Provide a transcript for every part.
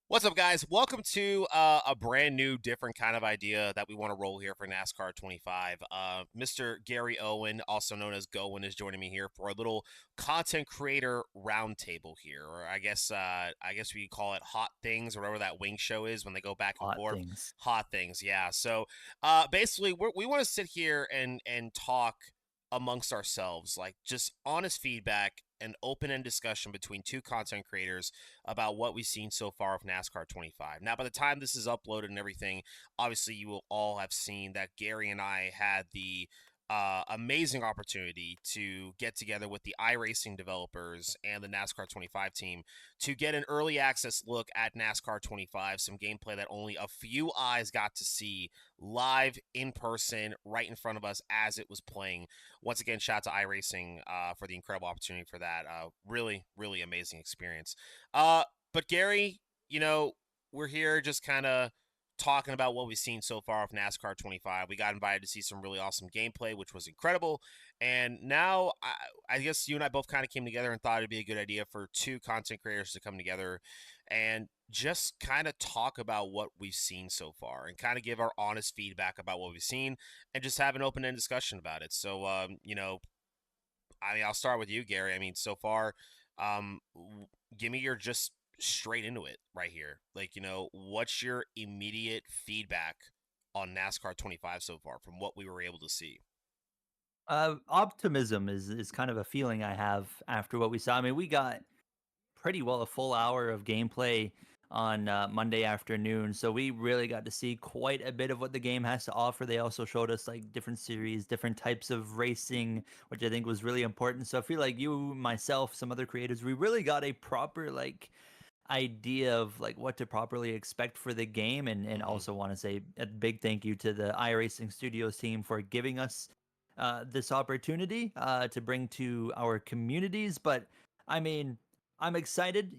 What's up, guys? Welcome to a brand new, different kind of idea that we want to roll here for NASCAR 25. Mr. Gary Owen, also known as Gowen, is joining me here for a little content creator roundtable here, or I guess we call it Hot Things, or whatever that wing show is when they go back and Hot forth. things. Hot Things, yeah. So basically, we want to sit here and talk amongst ourselves, like just honest feedback and open-end discussion between two content creators about what we've seen so far of NASCAR 25. Now, by the time this is uploaded and everything, obviously you will all have seen that Gary and I had the amazing opportunity to get together with the iRacing developers and the NASCAR 25 team to get an early access look at NASCAR 25, some gameplay that only a few eyes got to see live in person right in front of us as it was playing. Once again, shout out to iRacing for the incredible opportunity for that. Really, really amazing experience. But Gary, we're here just kind of talking about what we've seen so far of NASCAR 25. We got invited to see some really awesome gameplay, which was incredible. And now I guess you and I both kind of came together and thought it'd be a good idea for two content creators to come together and just kind of talk about what we've seen so far and kind of give our honest feedback about what we've seen and just have an open-ended discussion about it. So, I'll start with you, Gary. I mean, so far, um, give me your just straight into it right here. Like, what's your immediate feedback on NASCAR 25 so far from what we were able to see? Optimism is kind of a feeling I have after what we saw. I mean, we got pretty well a full hour of gameplay on Monday afternoon, so we really got to see quite a bit of what the game has to offer. They also showed us like different series, different types of racing, which I think was really important. So I feel like you, myself, some other creators, we really got a proper idea of like what to properly expect for the game, and Hmm. also want to say a big thank you to the iRacing Studios team for giving us this opportunity to bring to our communities. But I mean, I'm excited.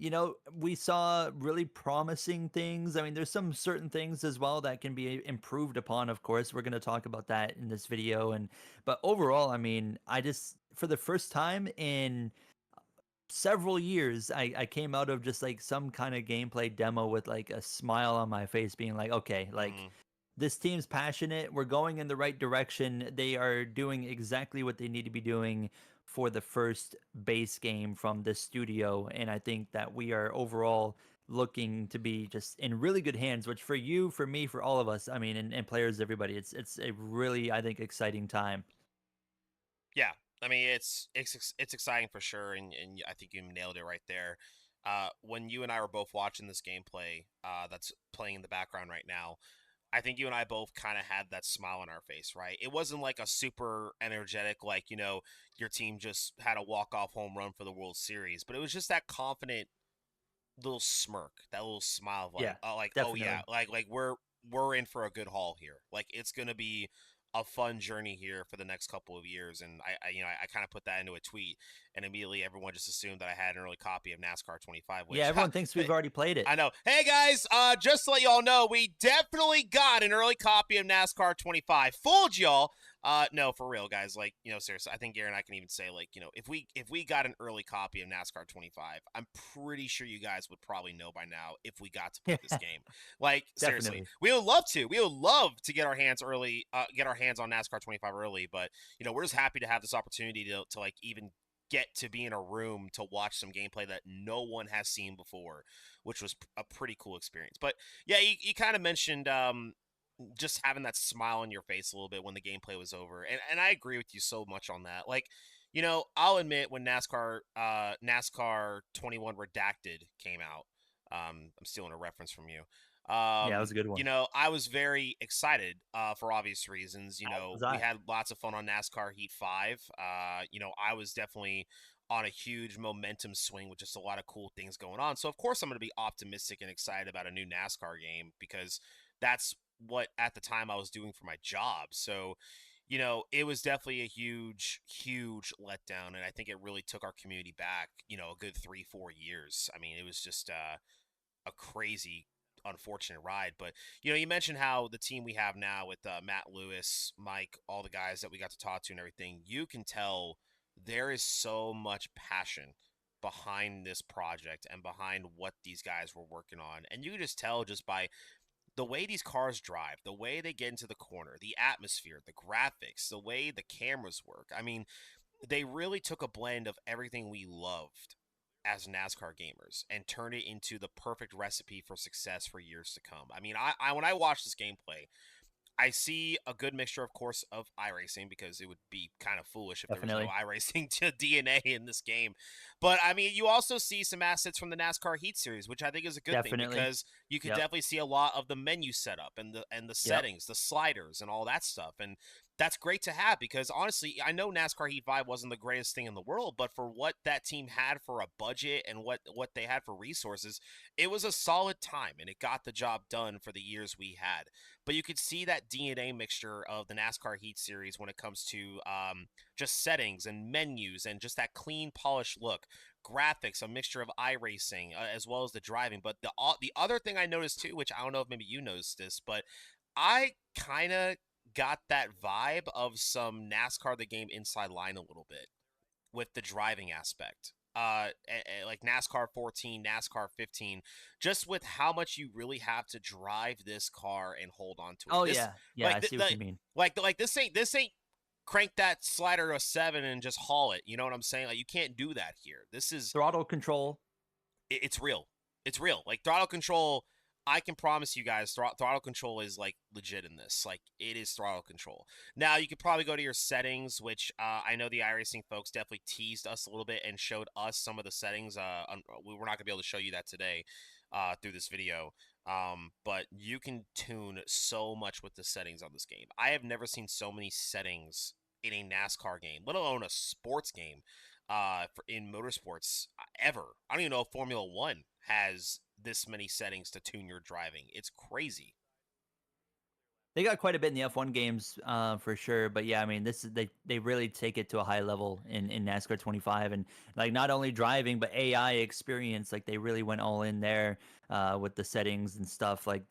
We saw really promising things. I mean, there's some certain things as well that can be improved upon. Of course, we're going to talk about that in this video. And but overall, I mean, I just for the first time in several years, I came out of just like some kind of gameplay demo with like a smile on my face, being like, okay, like Hmm. this team's passionate. We're going in the right direction. They are doing exactly what they need to be doing for the first base game from this studio. And I think that we are overall looking to be just in really good hands, which for you, for me, for all of us, I mean, and players, everybody, it's a really, I think, exciting time. Yeah, I mean it's exciting for sure, and I think you nailed it right there. When you and I were both watching this gameplay that's playing in the background right now, I think you and I both kind of had that smile on our face, right? It wasn't like a super energetic, like, your team just had a walk-off home run for the World Series, but it was just that confident little smirk, that little smile of Yeah, like, oh yeah, definitely. like we're in for a good haul here. Like it's gonna be a fun journey here for the next couple of years. And I kind of put that into a tweet, and immediately everyone just assumed that I had an early copy of NASCAR 25, Yeah, which everyone thinks we've already played it. I know. Hey guys, just to let y'all know, we definitely got an early copy of NASCAR 25. Fooled y'all. No, for real, guys. Like, seriously, I think Gary and I can even say, like, if we got an early copy of NASCAR 25, I'm pretty sure you guys would probably know by now if we got to play this game. Like, seriously, Definitely. we would love to. We would love to get our hands get our hands on NASCAR 25 early. But we're just happy to have this opportunity to like even get to be in a room to watch some gameplay that no one has seen before, which was a pretty cool experience. But yeah, you kind of mentioned just having that smile on your face a little bit when the gameplay was over, and I agree with you so much on that. Like, I'll admit when NASCAR 21 Redacted came out, I'm stealing a reference from you. Yeah, that was a good one. I was very excited for obvious reasons. As was We I. had lots of fun on NASCAR Heat 5. I was definitely on a huge momentum swing with just a lot of cool things going on. So, of course, I'm going to be optimistic and excited about a new NASCAR game because that's what at the time I was doing for my job. So, it was definitely a huge, huge letdown. And I think it really took our community back, a good 3, 4 years. I mean, it was just a crazy, unfortunate ride. But you mentioned how the team we have now with Matt Lewis, Mike, all the guys that we got to talk to and everything. You can tell there is so much passion behind this project and behind what these guys were working on. And you can just tell just by the way these cars drive, the way they get into the corner, the atmosphere, the graphics, the way the cameras work. I mean, they really took a blend of everything we loved as NASCAR gamers and turned it into the perfect recipe for success for years to come. I mean, I when I watch this gameplay, I see a good mixture, of course, of iRacing because it would be kind of foolish if there was no Definitely. iRacing to DNA in this game. But I mean, you also see some assets from the NASCAR Heat Series, which I think is a good thing Definitely. because you could Yep. definitely see a lot of the menu setup and the Yep. settings, the sliders, and all that stuff. And that's great to have because honestly, I know NASCAR Heat 5 wasn't the greatest thing in the world, but for what that team had for a budget and what they had for resources, it was a solid time and it got the job done for the years we had. But you could see that DNA mixture of the NASCAR Heat Series when it comes to just settings and menus and just that clean, polished look, graphics, a mixture of iRacing as well as the driving. But the other thing I noticed too, which I don't know if maybe you noticed this, but I kind of got that vibe of some NASCAR the game inside line a little bit with the driving aspect. Like NASCAR 14, NASCAR 15, just with how much you really have to drive this car and hold on to it. Oh This yeah. Yeah, like I see what you mean. this ain't crank that slider to 7 and just haul it. You know what I'm saying? Like you can't do that here. This is Throttle control. it's real. It's real. Like throttle control, I can promise you guys, throttle control is like legit in this. Like it is throttle control. Now you could probably go to your settings, which I know the iRacing folks definitely teased us a little bit and showed us some of the settings. We were not gonna be able to show you that today, through this video. But you can tune so much with the settings on this game. I have never seen so many settings in a NASCAR game, let alone a sports game in motorsports ever. I don't even know if Formula One has this many settings to tune your driving. It's crazy. They got quite a bit in the F1 games, for sure. But yeah, I mean, this is they really take it to a high level in NASCAR 25, and like not only driving but AI experience. Like they really went all in there with the settings and stuff. Like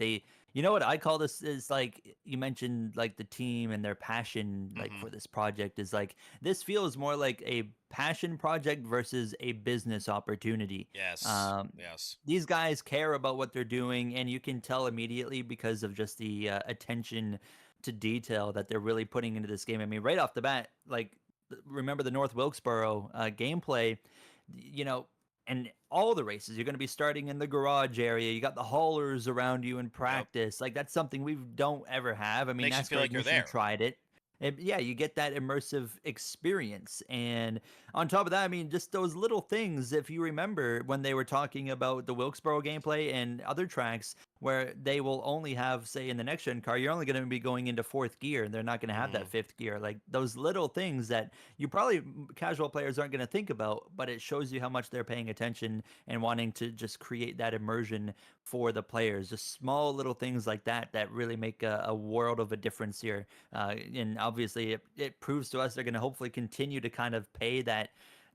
you know what I call this is like you mentioned like the team and their passion like Mm-hmm. for this project is like this feels more like a passion project versus a business opportunity. Yes. Um, Yes. these guys care about what they're doing, and you can tell immediately because of just the attention to detail that they're really putting into this game. I mean, right off the bat, like remember the North Wilkesboro gameplay, you know, and all the races you're going to be starting in the garage area. You got the haulers around you in Yep. practice. Like that's something we don't ever have. I mean, Makes you feel NASCAR like you're Ignition there. tried it. Yeah, you get that immersive experience. And on top of that, I mean, just those little things, if you remember when they were talking about the Wilkesboro gameplay and other tracks where they will only have, say, in the next gen car, you're only going to be going into fourth gear and they're not going to have Mm-hmm. that fifth gear. Like those little things that you probably casual players aren't going to think about, but it shows you how much they're paying attention and wanting to just create that immersion for the players. Just small little things like that that really make a world of a difference here. And obviously, it proves to us they're going to hopefully continue to kind of pay that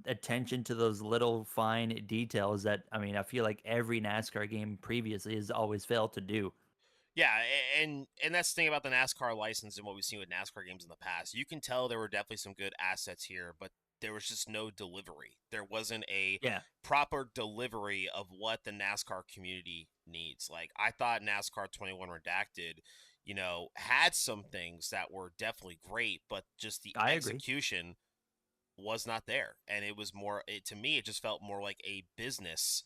attention to those little fine details that I mean I feel like every NASCAR game previously has always failed to do. Yeah, and that's the thing about the NASCAR license and what we've seen with NASCAR games in the past. You can tell there were definitely some good assets here, but there was just no delivery. There wasn't a Yeah, proper delivery of what the NASCAR community needs. Like I thought NASCAR 21 Redacted, had some things that were definitely great, but just the I agree. execution was not there, and it was more. To me, it just felt more like a business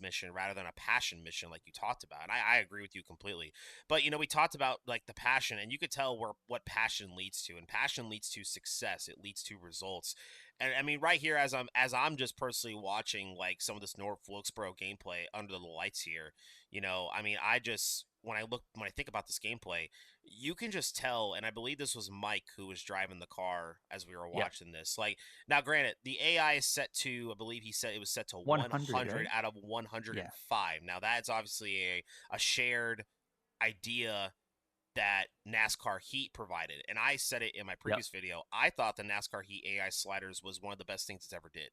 mission rather than a passion mission, like you talked about. And I agree with you completely. But we talked about like the passion, and you could tell where what passion leads to, and passion leads to success. It leads to results. And I mean, right here, as I'm just personally watching like some of this North Wilkesboro gameplay under the lights here, I mean, when I think about this gameplay, you can just tell, and I believe this was Mike who was driving the car as we were Yep. watching this. Like, now, granted, the AI is set to, I believe he said it was set to 100, 100 right? out of Yeah. 105. Now, that's obviously a shared idea that NASCAR Heat provided. And I said it in my Yep. previous video. I thought the NASCAR Heat AI sliders was one of the best things it's ever did.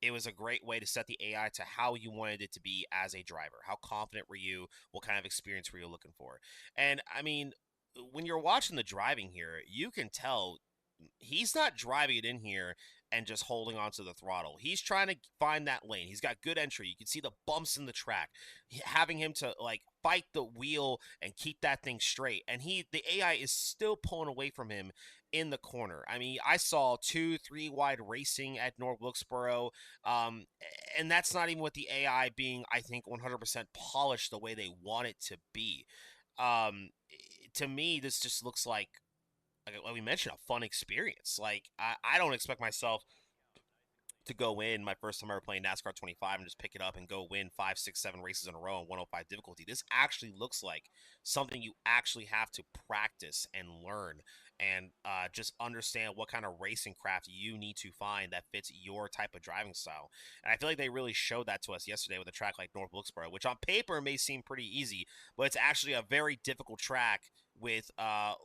It was a great way to set the AI to how you wanted it to be as a driver. How confident were you? What kind of experience were you looking for? And I mean, when you're watching the driving here, you can tell he's not driving it in here and just holding onto the throttle. He's trying to find that lane. He's got good entry. You can see the bumps in the track. Having him to like fight the wheel and keep that thing straight. And the AI is still pulling away from him in the corner. I mean, I saw 2-3 wide racing at North Wilkesboro, um, and that's not even with the AI being, I think, 100% polished the way they want it to be. Um, to me, this just looks like we mentioned, a fun experience. Like I don't expect myself to go in my first time ever playing NASCAR 25 and just pick it up and go win 5, 6, 7 races in a row on 105 difficulty. This actually looks like something you actually have to practice and learn and just understand what kind of racing craft you need to find that fits your type of driving style. And I feel like they really showed that to us yesterday with a track like North Wilkesboro, which on paper may seem pretty easy, but it's actually a very difficult track with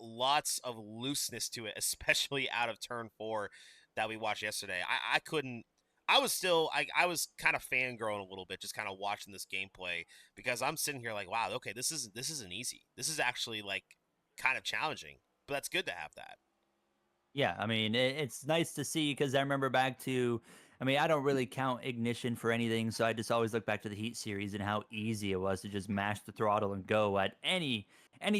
lots of looseness to it, especially out of turn 4 that we watched yesterday. I couldn't. I was still. I was kind of fangirling a little bit, just kind of watching this gameplay because I'm sitting here like, wow, okay, this isn't easy. This is actually like kind of challenging, but that's good to have that. Yeah, I mean, it's nice to see because I remember back to, I mean, I don't really count Ignition for anything, so I just always look back to the Heat series and how easy it was to just mash the throttle and go at any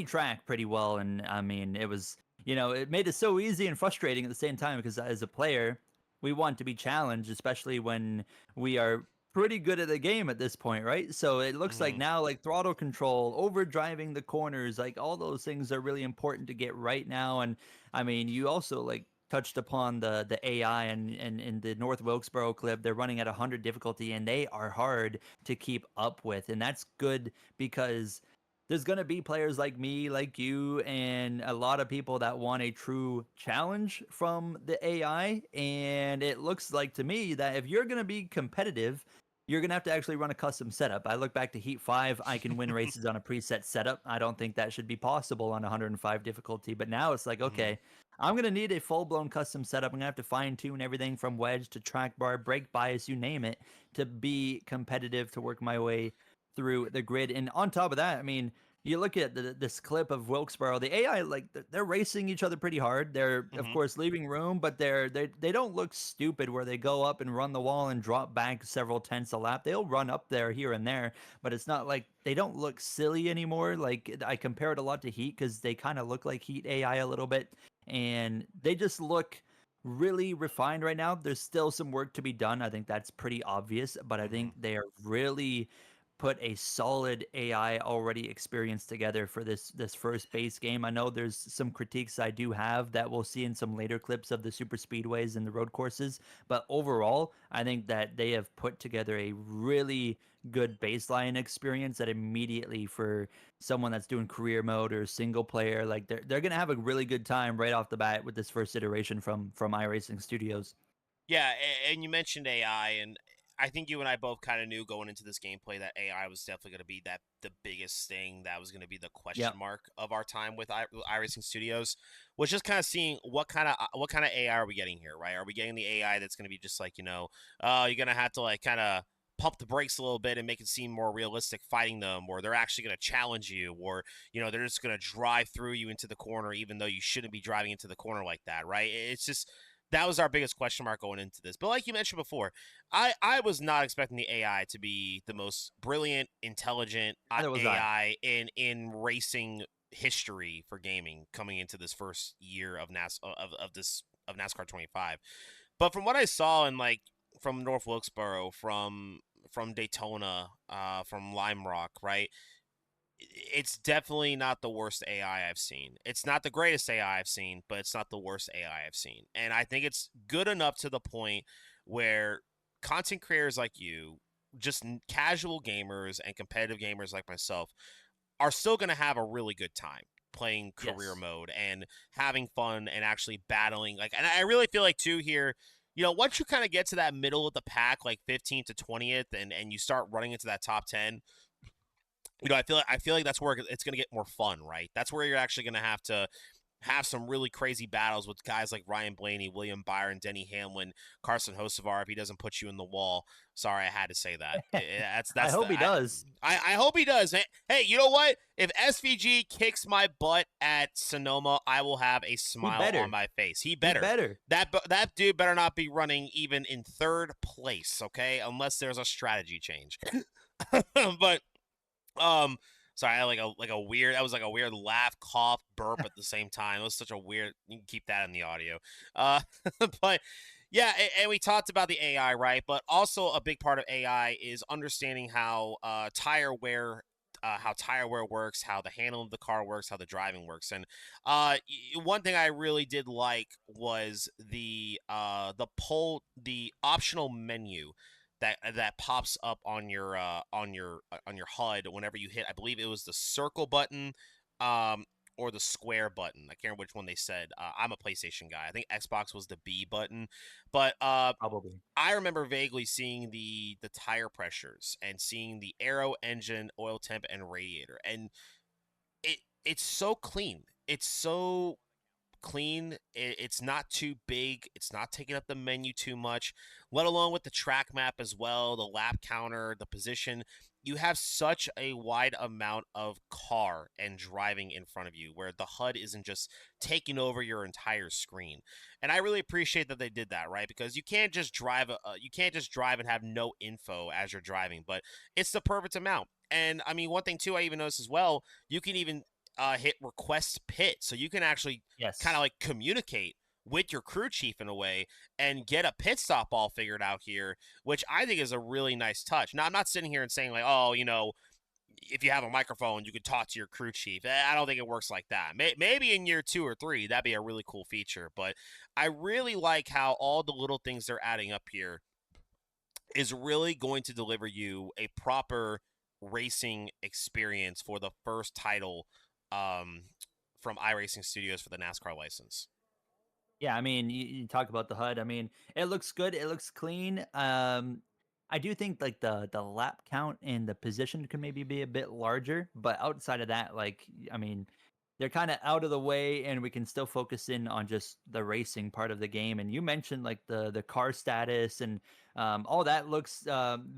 track pretty well. And I mean, it was, it made it so easy and frustrating at the same time because as a player, we want to be challenged, especially when we are pretty good at the game at this point, right? So it looks like Mm-hmm. now like throttle control, overdriving the corners, like all those things are really important to get right now. And I mean, you also like touched upon the AI and in the North Wilkesboro clip, they're running at 100 difficulty and they are hard to keep up with. And that's good because there's going to be players like me, like you, and a lot of people that want a true challenge from the AI. And it looks like to me that if you're going to be competitive, you're going to have to actually run a custom setup. I look back to Heat 5, I can win races on a preset setup. I don't think that should be possible on 105 difficulty. But now it's like, Mm-hmm. okay, I'm going to need a full blown custom setup. I'm going to have to fine tune everything from wedge to track bar, brake bias, you name it, to be competitive, to work my way through the grid. And on top of that, I mean, you look at this clip of Wilkesboro, the AI, like they're racing each other pretty hard. They're of Mm-hmm. course leaving room, but they don't look stupid where they go up and run the wall and drop back several tenths a lap. They'll run up there here and there, but it's not like they don't look silly anymore. Like I compare it a lot to Heat because they kind of look like Heat AI a little bit, and they just look really refined right now. There's still some work to be done. I think that's pretty obvious, but I Mm-hmm. think they are really put a solid AI already experience together for this first base game. I know there's some critiques I do have that we'll see in some later clips of the super speedways and the road courses, but overall, I think that they have put together a really good baseline experience that immediately for someone that's doing career mode or single player, like they're gonna have a really good time right off the bat with this first iteration from iRacing Studios. Yeah, and you mentioned AI, and I think you and I both kind of knew going into this gameplay that AI was definitely going to be the biggest thing that was going to be the question Yep. mark of our time with iRacing Studios. Was just kind of seeing what kind of AI are we getting here, right? Are we getting the AI that's going to be just like you're going to have to like kind of pump the brakes a little bit and make it seem more realistic fighting them, or they're actually going to challenge you, or they're just going to drive through you into the corner even though you shouldn't be driving into the corner like that, right? It's just that was our biggest question mark going into this. But like you mentioned before, I was not expecting the AI to be the most brilliant, intelligent Neither was I. AI in racing history for gaming coming into this first year of NASCAR 25. But from what I saw in like from North Wilkesboro, from Daytona, from Lime Rock, right? It's definitely not the worst AI I've seen. It's not the greatest AI I've seen, but it's not the worst AI I've seen. And I think it's good enough to the point where content creators like you, just casual gamers and competitive gamers like myself, are still going to have a really good time playing career Yes. mode and having fun and actually battling. Like, and I really feel like too here, once you kind of get to that middle of the pack, like 15th to 20th, and you start running into that top 10, I feel like that's where it's going to get more fun, right? That's where you're actually going to have to have some really crazy battles with guys like Ryan Blaney, William Byron, Denny Hamlin, Carson Hocevar if he doesn't put you in the wall. Sorry, I had to say that. I That's the hope he does. I hope he does. Hey, you know what? If SVG kicks my butt at Sonoma, I will have a He smile on better. my face. He He better. better. That dude better not be running even in third place, okay? Unless there's a strategy change. But um, sorry, I had like a weird. That was like a weird laugh, cough, burp at the same time. It was such a weird. You can keep that in the audio. Uh, but yeah, and we talked about the AI, right? But also a big part of AI is understanding how tire wear. How tire wear works, how the handle of the car works, how the driving works, and one thing I really did like was the optional menu that pops up on your HUD whenever you hit. I believe it was the circle button, or the square button. I can't remember which one they said. I'm a PlayStation guy. I think Xbox was the B button, but Probably. I remember vaguely seeing the tire pressures and seeing the aero, engine, oil temp, and radiator, and it's so clean. It's so clean. It's not too big. It's not taking up the menu too much, let alone with the track map as well, the lap counter, the position. You have such a wide amount of car and driving in front of you where the HUD isn't just taking over your entire screen. And I really appreciate that they did that, right? Because you can't just drive and have no info as you're driving, but it's the perfect amount. And I mean, one thing too I even noticed as well, you can even hit request pit, so you can actually kind of Yes. like communicate with your crew chief in a way and get a pit stop all figured out here, which I think is a really nice touch. Now, I'm not sitting here and saying like, oh, if you have a microphone, you could talk to your crew chief. I don't think it works like that. Maybe in year 2 or 3, that'd be a really cool feature. But I really like how all the little things they're adding up here is really going to deliver you a proper racing experience for the first title um, from iRacing Studios for the NASCAR license. Yeah, I mean, you talk about the HUD. I mean, it looks good. It looks clean. I do think like the lap count and the position could maybe be a bit larger, but outside of that, like, I mean, they're kind of out of the way, and we can still focus in on just the racing part of the game. And you mentioned like the car status and all that looks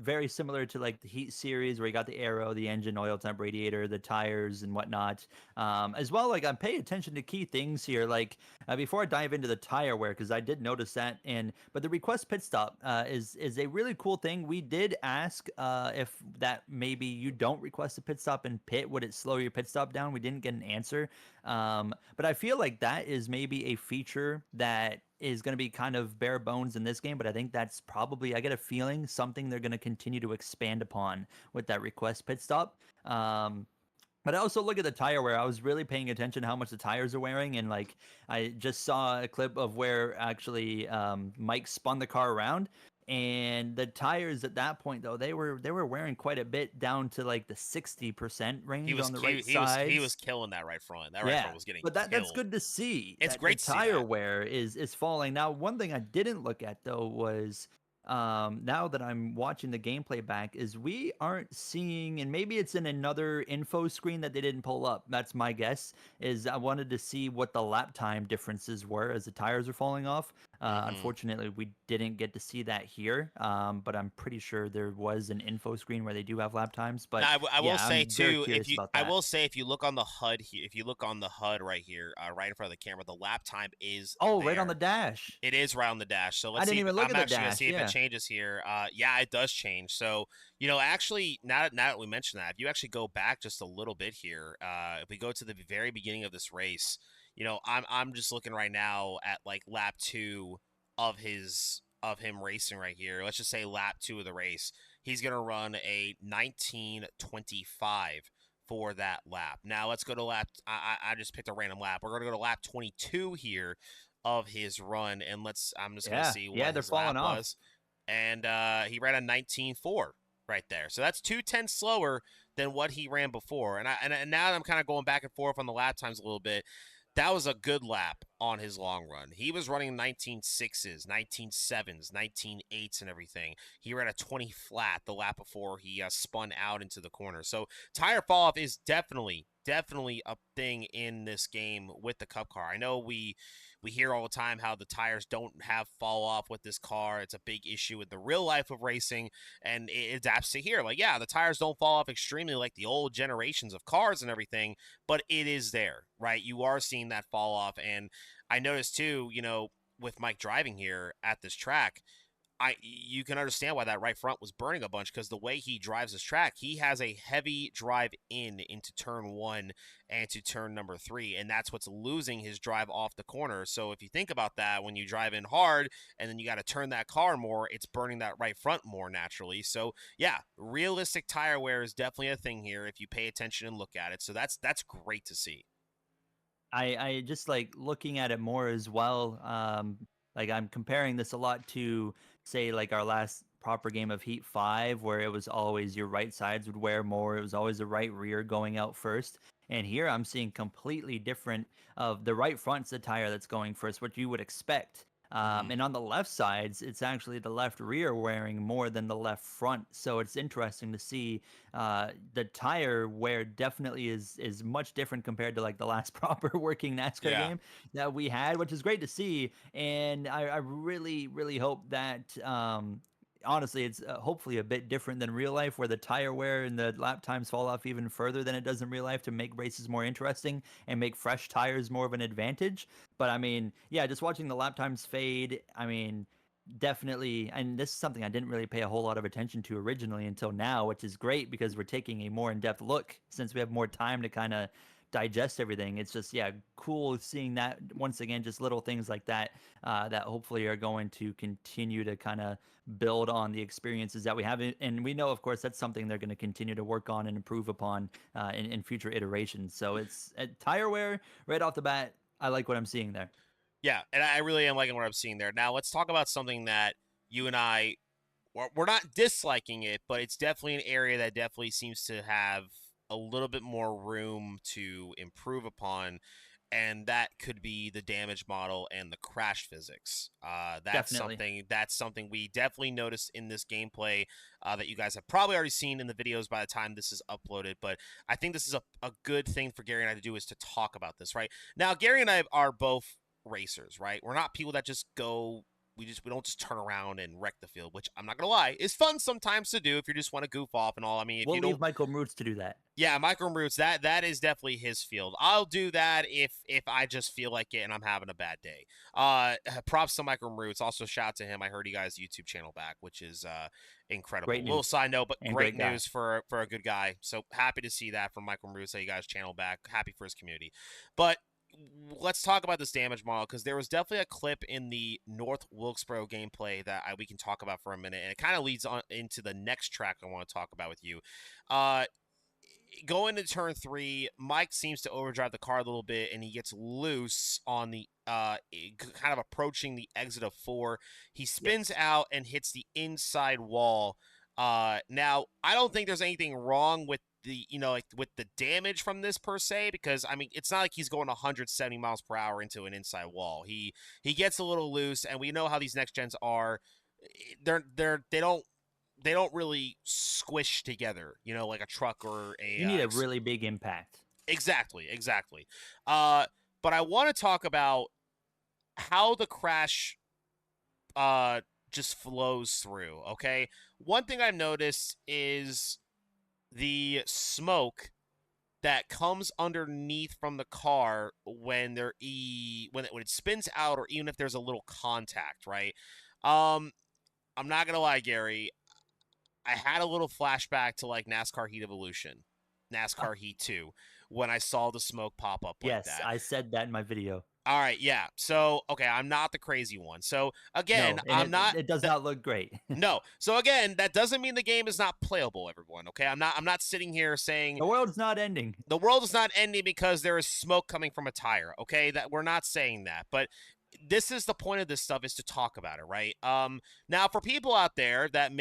very similar to like the Heat series, where you got the aero, the engine, oil temp, radiator, the tires, and whatnot. As well, like I'm paying attention to key things here, like before I dive into the tire wear, because I did notice that, and but the request pit stop is a really cool thing. We did ask if that maybe you don't request a pit stop in pit, would it slow your pit stop down? We didn't get an answer, but I feel like that is maybe a feature that is going to be kind of bare bones in this game, but I think that's probably, I get a feeling, something they're going to continue to expand upon with that request pit stop. But I also look at the tire wear. I was really paying attention to how much the tires are wearing, and like I just saw a clip of where actually Mike spun the car around, and the tires at that point though they were wearing quite a bit down to like the 60% range on the right He was sides. killing that right front. That right Yeah, front was getting but that's killed. good to see It's that the great to see tire that. wear is falling. Now, one thing I didn't look at though was now that I'm watching the gameplay back is we aren't seeing, and maybe it's in another info screen that they didn't pull up. That's my guess. Is I wanted to see what the lap time differences were as the tires are falling off. Hmm. Unfortunately, we didn't get to see that here. But I'm pretty sure there was an info screen where they do have lap times. But Now, I will yeah, say I'm very too, curious about I that. will say if you look on the HUD here, if you look on the HUD right here, right in front of the camera, the lap time is Oh, right on the there. dash. It is right on the dash. So I let's see didn't if even look I'm at the actually gonna dash. see if it Yeah. changes here. Yeah, it does change. So actually, now that we mention that, if you actually go back just a little bit here, if we go to the very beginning of this race, I'm just looking right now at like lap 2 of him racing right here. Let's just say lap 2 of the race. He's gonna run a 19:25 for that lap. Now let's go to lap. I just picked a random lap. We're gonna go to lap 22 here of his run, and I'm just gonna Yeah. see Yeah, what they're his falling lap off. was, and he ran a 19:4 right there. So that's 2 tenths slower than what he ran before. And now that I'm kind of going back and forth on the lap times a little bit, that was a good lap on his long run. He was running 19.6s, 19.7s, 19.8s, and everything. He ran a 20 flat the lap before he spun out into the corner. So tire fall off is definitely a thing in this game with the Cup car. I know we hear all the time how the tires don't have fall off with this car. It's a big issue in the real life of racing, and it adapts to here. Like, yeah, the tires don't fall off extremely like the old generations of cars and everything, but it is there, right? You are seeing that fall off, and I noticed too, with Mike driving here at this track, you can understand why that right front was burning a bunch, because the way he drives this track, he has a heavy drive into turn 1 and to turn number 3, and that's what's losing his drive off the corner. So if you think about that, when you drive in hard and then you got to turn that car more, it's burning that right front more naturally. So yeah, realistic tire wear is definitely a thing here if you pay attention and look at it. So that's great to see. I just like looking at it more as well. Like I'm comparing this a lot to say like our last proper game of Heat 5 where it was always your right sides would wear more. It was always the right rear going out first. And here I'm seeing completely different of the right front's the tire that's going first, what you would expect. Hmm. And on the left sides, it's actually the left rear wearing more than the left front. So it's interesting to see the tire wear definitely is much different compared to like the last proper working NASCAR Yeah. game that we had, which is great to see. And I really hope that honestly, it's hopefully a bit different than real life, where the tire wear and the lap times fall off even further than it does in real life to make races more interesting and make fresh tires more of an advantage. But I mean, yeah, just watching the lap times fade, I mean, definitely, and this is something I didn't really pay a whole lot of attention to originally until now, which is great because we're taking a more in-depth look since we have more time to kind of digest everything. It's just, yeah, cool seeing that once again, just little things like that that hopefully are going to continue to kind of build on the experiences that we have. And we know, of course, that's something they're going to continue to work on and improve upon in future iterations. So it's tire wear right off the bat. I like what I'm seeing there. Yeah, and I really am liking what I'm seeing there. Now let's talk about something that you and I, we're not disliking it, but it's definitely an area that definitely seems to have a little bit more room to improve upon, and that could be the damage model and the crash physics. Definitely. That's something we definitely noticed in this gameplay that you guys have probably already seen in the videos by the time this is uploaded. But I think this is a good thing for Gary and I to do, is to talk about this. Right now, Gary and I are both racers, right? We're not people that just go, we don't just turn around and wreck the field, which I'm not gonna lie, is fun sometimes to do if you just want to goof off and all. I mean, if We'll you don't, leave Michael Roots to do that. yeah, micro roots, that is definitely his field. I'll do that if I just feel like it and I'm having a bad day. Props to micro roots. Also shout out to him. I heard he got his YouTube channel back, which is incredible. Great Little news side note, but and great great guy. news for a good guy. So happy to see that from Michael Roots, that he got his channel back. Happy for his community. But let's talk about this damage model, because there was definitely a clip in the North Wilkesboro gameplay that we can talk about for a minute, and it kind of leads on into the next track I want to talk about with you. Uh, Going to turn 3, Mike seems to overdrive the car a little bit, and he gets loose on the kind of approaching the exit of 4. He spins Yes. out and hits the inside wall. Now I don't think there's anything wrong with the like with the damage from this per se, because I mean it's not like he's going 170 miles per hour into an inside wall. He gets a little loose, and we know how these next gens are. They don't really squish together, like a truck or a You need a really big impact. exactly. Uh, but I want to talk about how the crash just flows through. Okay, one thing I've noticed is the smoke that comes underneath from the car when when it spins out, or even if there's a little contact, right? Um, I'm not gonna lie, Gary. I had a little flashback to like NASCAR Heat Evolution, Ah, NASCAR Heat 2, when I saw the smoke pop up like yes, that. I said that in my video. All right, yeah. So, okay, I'm not the crazy one. So, again, No, and I'm it not it does the not look great. no. So again, that doesn't mean the game is not playable, everyone, okay? I'm not sitting here saying The world's not ending. the world is not ending because there is smoke coming from a tire, okay? That we're not saying that. But this is the point of this stuff, is to talk about it, right? Now for people out there that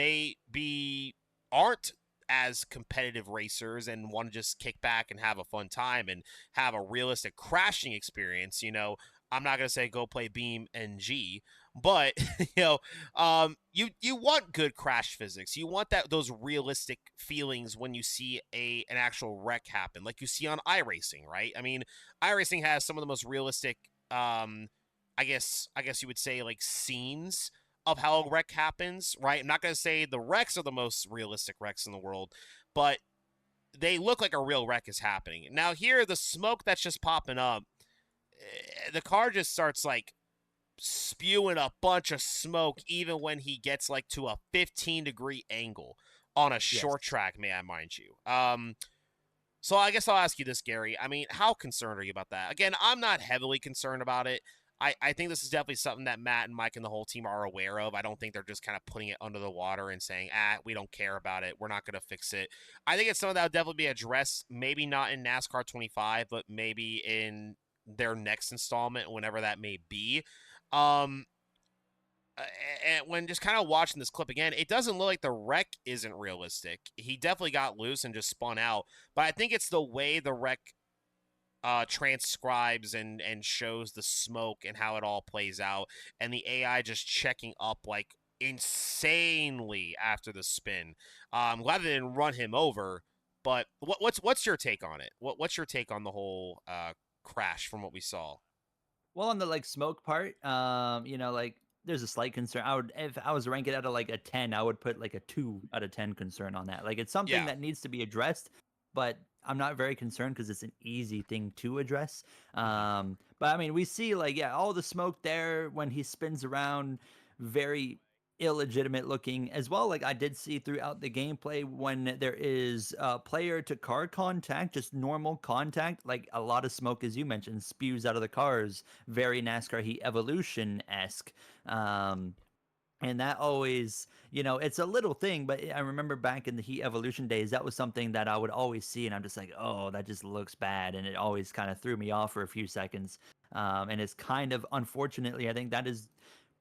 aren't as competitive racers and want to just kick back and have a fun time and have a realistic crashing experience, I'm not gonna say go play Beam NG, but you want good crash physics. You want those realistic feelings when you see an actual wreck happen, like you see on iRacing, right? I mean, iRacing has some of the most realistic, I guess you would say, like, scenes of how a wreck happens, right? I'm not gonna say the wrecks are the most realistic wrecks in the world, but they look like a real wreck is happening. Now here, the smoke that's just popping up, the car just starts like spewing a bunch of smoke even when he gets like to a 15-degree angle on a Yes. short track, may I mind you. So I guess I'll ask you this, Gary. I mean, how concerned are you about that? Again, I'm not heavily concerned about it. I think this is definitely something that Matt and Mike and the whole team are aware of. I don't think they're just kind of putting it under the water and saying, we don't care about it. We're not going to fix it. I think it's something that will definitely be addressed, maybe not in NASCAR 25, but maybe in their next installment, whenever that may be. Um, and when just kind of watching this clip again, it doesn't look like the wreck isn't realistic. He definitely got loose and just spun out, but I think it's the way the wreck transcribes and shows the smoke and how it all plays out, and the AI just checking up like insanely after the spin. I'm glad they didn't run him over, but what's your take on it? What's your take on the whole crash from what we saw? Well, on the like smoke part, like there's a slight concern. I would, if I was ranking it out of like a 10, I would put like a 2 out of 10 concern on that. Like it's something Yeah. that needs to be addressed, but I'm not very concerned because it's an easy thing to address. Hmm. But I mean, we see like, yeah, all the smoke there when he spins around, very illegitimate looking as well. Like I did see throughout the gameplay when there is player to car contact, just normal contact, like a lot of smoke, as you mentioned, spews out of the cars, very NASCAR Heat Evolution esque. Um, and that always, it's a little thing, but I remember back in the Heat Evolution days, that was something that I would always see, and I'm just like, oh, that just looks bad, and it always kind of threw me off for a few seconds. And it's kind of, unfortunately, I think that is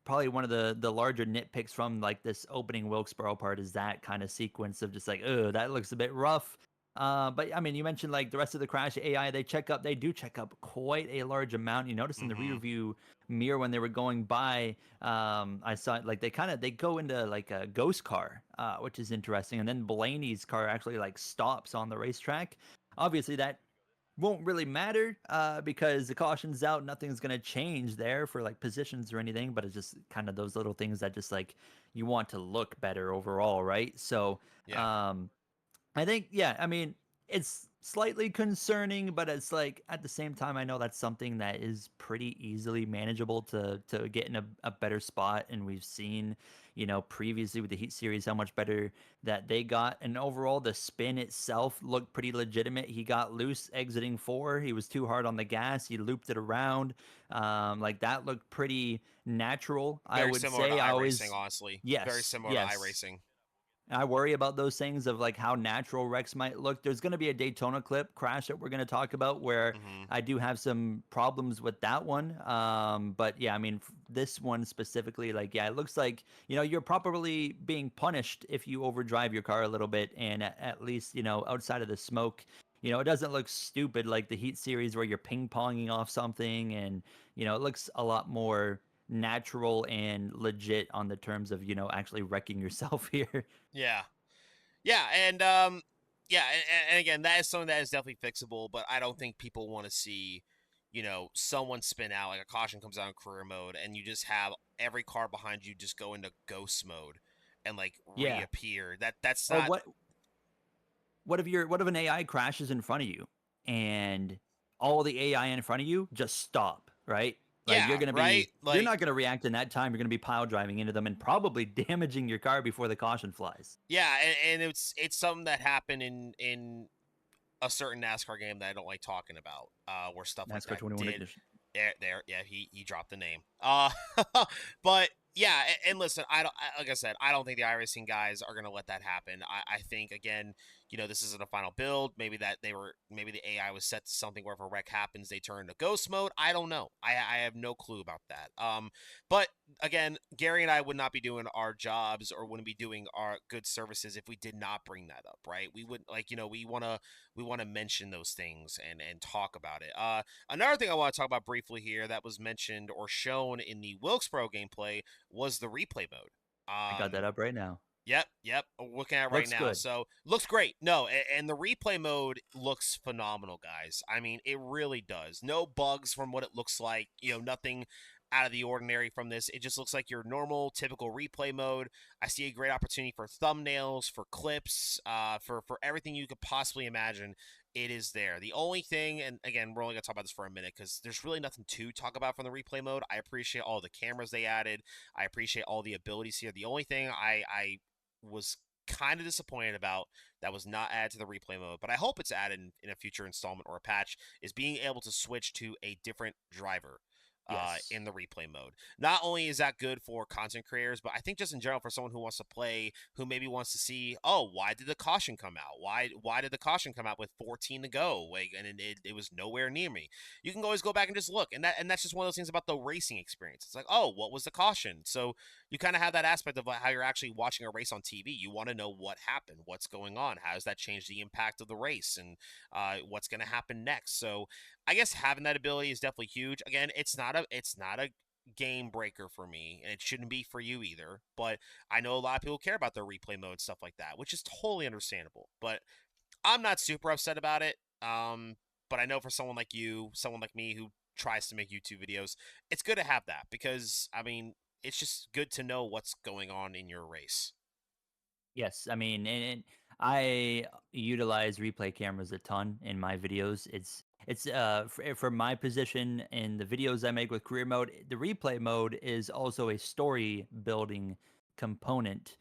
probably one of the larger nitpicks from like this opening Wilkesboro part is that kind of sequence of just like, oh, that looks a bit rough. But I mean, you mentioned like the rest of the Crash AI, they do check up quite a large amount. You notice in the rear Hmm. view mirror when they were going by, I saw it, like they go into like a ghost car, which is interesting. And then Blaney's car actually like stops on the racetrack. Obviously, that won't really matter because the caution's out. Nothing's gonna change there for like positions or anything. But it's just kind of those little things that just like you want to look better overall, right? So Yeah. um, I think, yeah, I mean, it's slightly concerning, but it's like at the same time, I know that's something that is pretty easily manageable to get in a better spot. And we've seen, previously with the Heat series, how much better that they got. And overall, the spin itself looked pretty legitimate. He got loose exiting four. He was too hard on the gas. He looped it around. Like that looked pretty natural, I Very would similar to say. I iRacing, always, honestly. Very yes, similar to yes. iRacing. I worry about those things of like how natural wrecks might look. There's going to be a Daytona clip crash that we're going to talk about where Hmm. I do have some problems with that one. But yeah, I mean, this one specifically, like, yeah, it looks like, you're probably being punished if you overdrive your car a little bit. And at least, outside of the smoke, it doesn't look stupid like the Heat series where you're ping ponging off something. And, it looks a lot more natural and legit on the terms of, actually wrecking yourself here. Yeah. Yeah, and yeah, and again, that is something that is definitely fixable, but I don't think people want to see, someone spin out, like a caution comes out in career mode, and you just have every car behind you just go into ghost mode and like Yeah. reappear. That's Or not. what if an AI crashes in front of you and all the AI in front of you just stop, right? Like Yeah, right. you're Like, not gonna react in that time. You're gonna be pile driving into them and probably damaging your car before the caution flies. yeah, and it's something that happened in a certain NASCAR game that I don't like talking about, where stuff like NASCAR that 21 did. ignition. There, yeah, he dropped the name. But yeah, and listen, I don't, like I said, I don't think the iRacing guys are gonna let that happen. I think again, this isn't a final build. Maybe the AI was set to something where if a wreck happens, they turn to ghost mode. I don't know. I have no clue about that. But again, Gary and I would not be doing our jobs or wouldn't be doing our good services if we did not bring that up, right? We would like, we want to mention those things and talk about it. Another thing I want to talk about briefly here that was mentioned or shown in the Wilkesboro gameplay was the replay mode. I got that up right now. Yep, yep. I'm looking at it right Looks now. good. So looks great. No, and the replay mode looks phenomenal, guys. I mean, it really does. No bugs from what it looks like. Nothing out of the ordinary from this. It just looks like your normal, typical replay mode. I see a great opportunity for thumbnails, for clips, for everything you could possibly imagine. It is there. The only thing, and again, we're only gonna talk about this for a minute because there's really nothing to talk about from the replay mode. I appreciate all the cameras they added. I appreciate all the abilities here. The only thing I was kind of disappointed about that was not added to the replay mode, but I hope it's added in a future installment or a patch, is being able to switch to a different driver Yes. in the replay mode. Not only is that good for content creators, but I think just in general for someone who wants to play, who maybe wants to see, oh, why did the caution come out? Why did the caution come out with 14 to go? Like, and it was nowhere near me. You can always go back and just look, and that's just one of those things about the racing experience. It's like, oh, what was the caution? So you kind of have that aspect of how you're actually watching a race on TV. You want to know what happened, what's going on, how does that change the impact of the race, and what's going to happen next. So I guess having that ability is definitely huge. Again, it's not a game breaker for me, and it shouldn't be for you either. But I know a lot of people care about their replay mode and stuff like that, which is totally understandable. But I'm not super upset about it. But I know for someone like you, someone like me who tries to make YouTube videos, it's good to have that because I mean, it's just good to know what's going on in your race. Yes, I mean, and I utilize replay cameras a ton in my videos. For my position in the videos I make with career mode, the replay mode is also a story building component.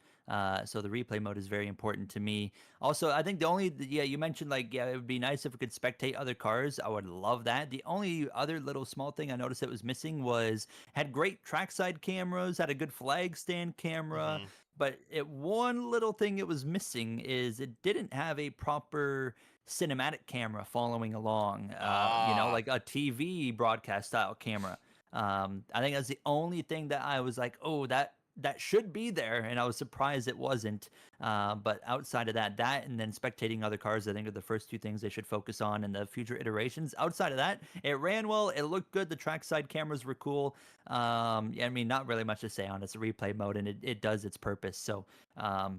So the replay mode is very important to me. Also, I think yeah, you mentioned like, yeah, it would be nice if we could spectate other cars. I would love that. The only other little small thing I noticed that was missing was had great trackside cameras, had a good flag stand camera, Mm-hmm. but one little thing it was missing is it didn't have a proper cinematic camera following along, Ah, like a TV broadcast style camera. I think that's the only thing that I was like, oh, that should be there, and I was surprised it wasn't. But outside of that and then spectating other cars, I think are the first two things they should focus on in the future iterations. Outside of that, it ran well, it looked good, the trackside cameras were cool. Yeah, I mean, not really much to say on it's a replay mode, and it does its purpose. So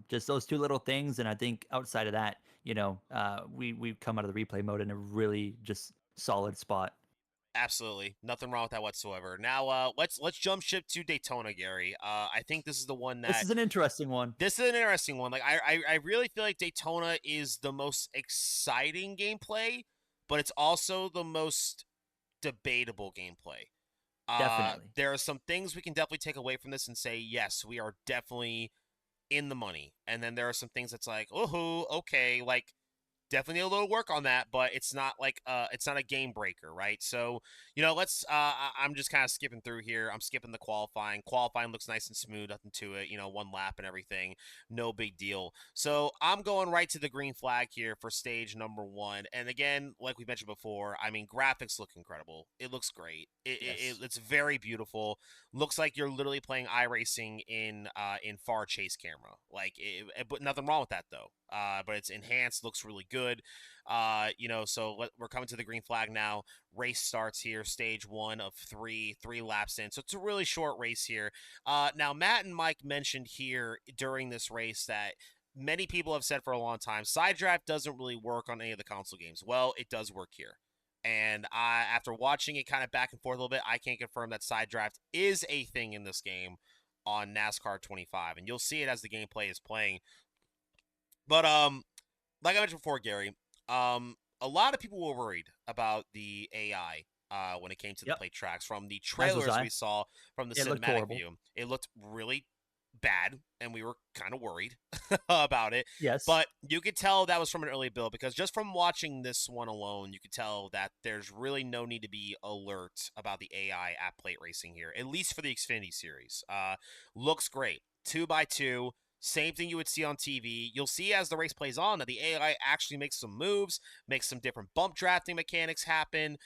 just those two little things, and I think outside of that, we come out of the replay mode in a really just solid spot. absolutely. Nothing wrong with that whatsoever. Now, let's jump ship to Daytona, Gary. I think this is the one This that is an interesting one. this is an interesting one. Like, I really feel like Daytona is the most exciting gameplay, but it's also the most debatable gameplay. Definitely. There are some things we can definitely take away from this and say, yes, we are definitely in the money. And then there are some things that's like, oh, okay, like definitely a little work on that, but it's not a game breaker, right? So let's I'm just kind of skipping through here. I'm skipping the qualifying looks nice and smooth, nothing to it, one lap and everything, no big deal. So I'm going right to the green flag here for stage number one, and again, like we mentioned before, I mean, graphics look incredible. It looks great. Yes. It's very beautiful. Looks like you're literally playing iRacing in far chase camera, like but nothing wrong with that though. But it's enhanced, looks really good. So we're coming to the green flag now. Race starts here, stage one of three laps in. So it's a really short race here. Now Matt and Mike mentioned here during this race that many people have said for a long time, side draft doesn't really work on any of the console games. Well, it does work here. And after watching it kind of back and forth a little bit, I can confirm that side draft is a thing in this game on NASCAR 25, and you'll see it as the gameplay is playing. But like I mentioned before, Gary, a lot of people were worried about the AI when it came to the Yep. plate tracks. From the As was trailers we I. saw from the It looked cinematic horrible. view, it looked really bad, and we were kind of worried about it. Yes. But you could tell that was from an early build because just from watching this one alone, you could tell that there's really no need to be alert about the AI at plate racing here, at least for the Xfinity series. Looks great. 2x2, Same thing you would see on TV. You'll see as the race plays on that the AI actually makes some moves, makes some different bump drafting mechanics happen.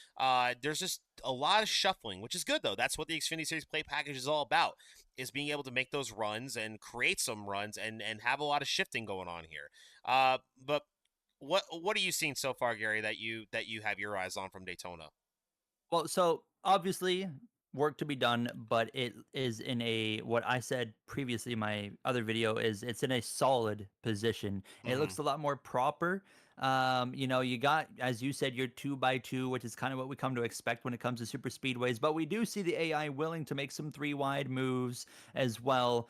There's just a lot of shuffling, which is good though. That's what the Xfinity Series Play package is all about, is being able to make those runs and create some runs and have a lot of shifting going on here. But what are you seeing so far, Gary, that you have your eyes on from Daytona? Well, so obviously work to be done, but it is in a what I said previously in my other video is it's in a solid position. It Mm-hmm. looks a lot more proper. You got, as you said, your 2x2, which is kind of what we come to expect when it comes to super speedways. But we do see the AI willing to make some three wide moves as well.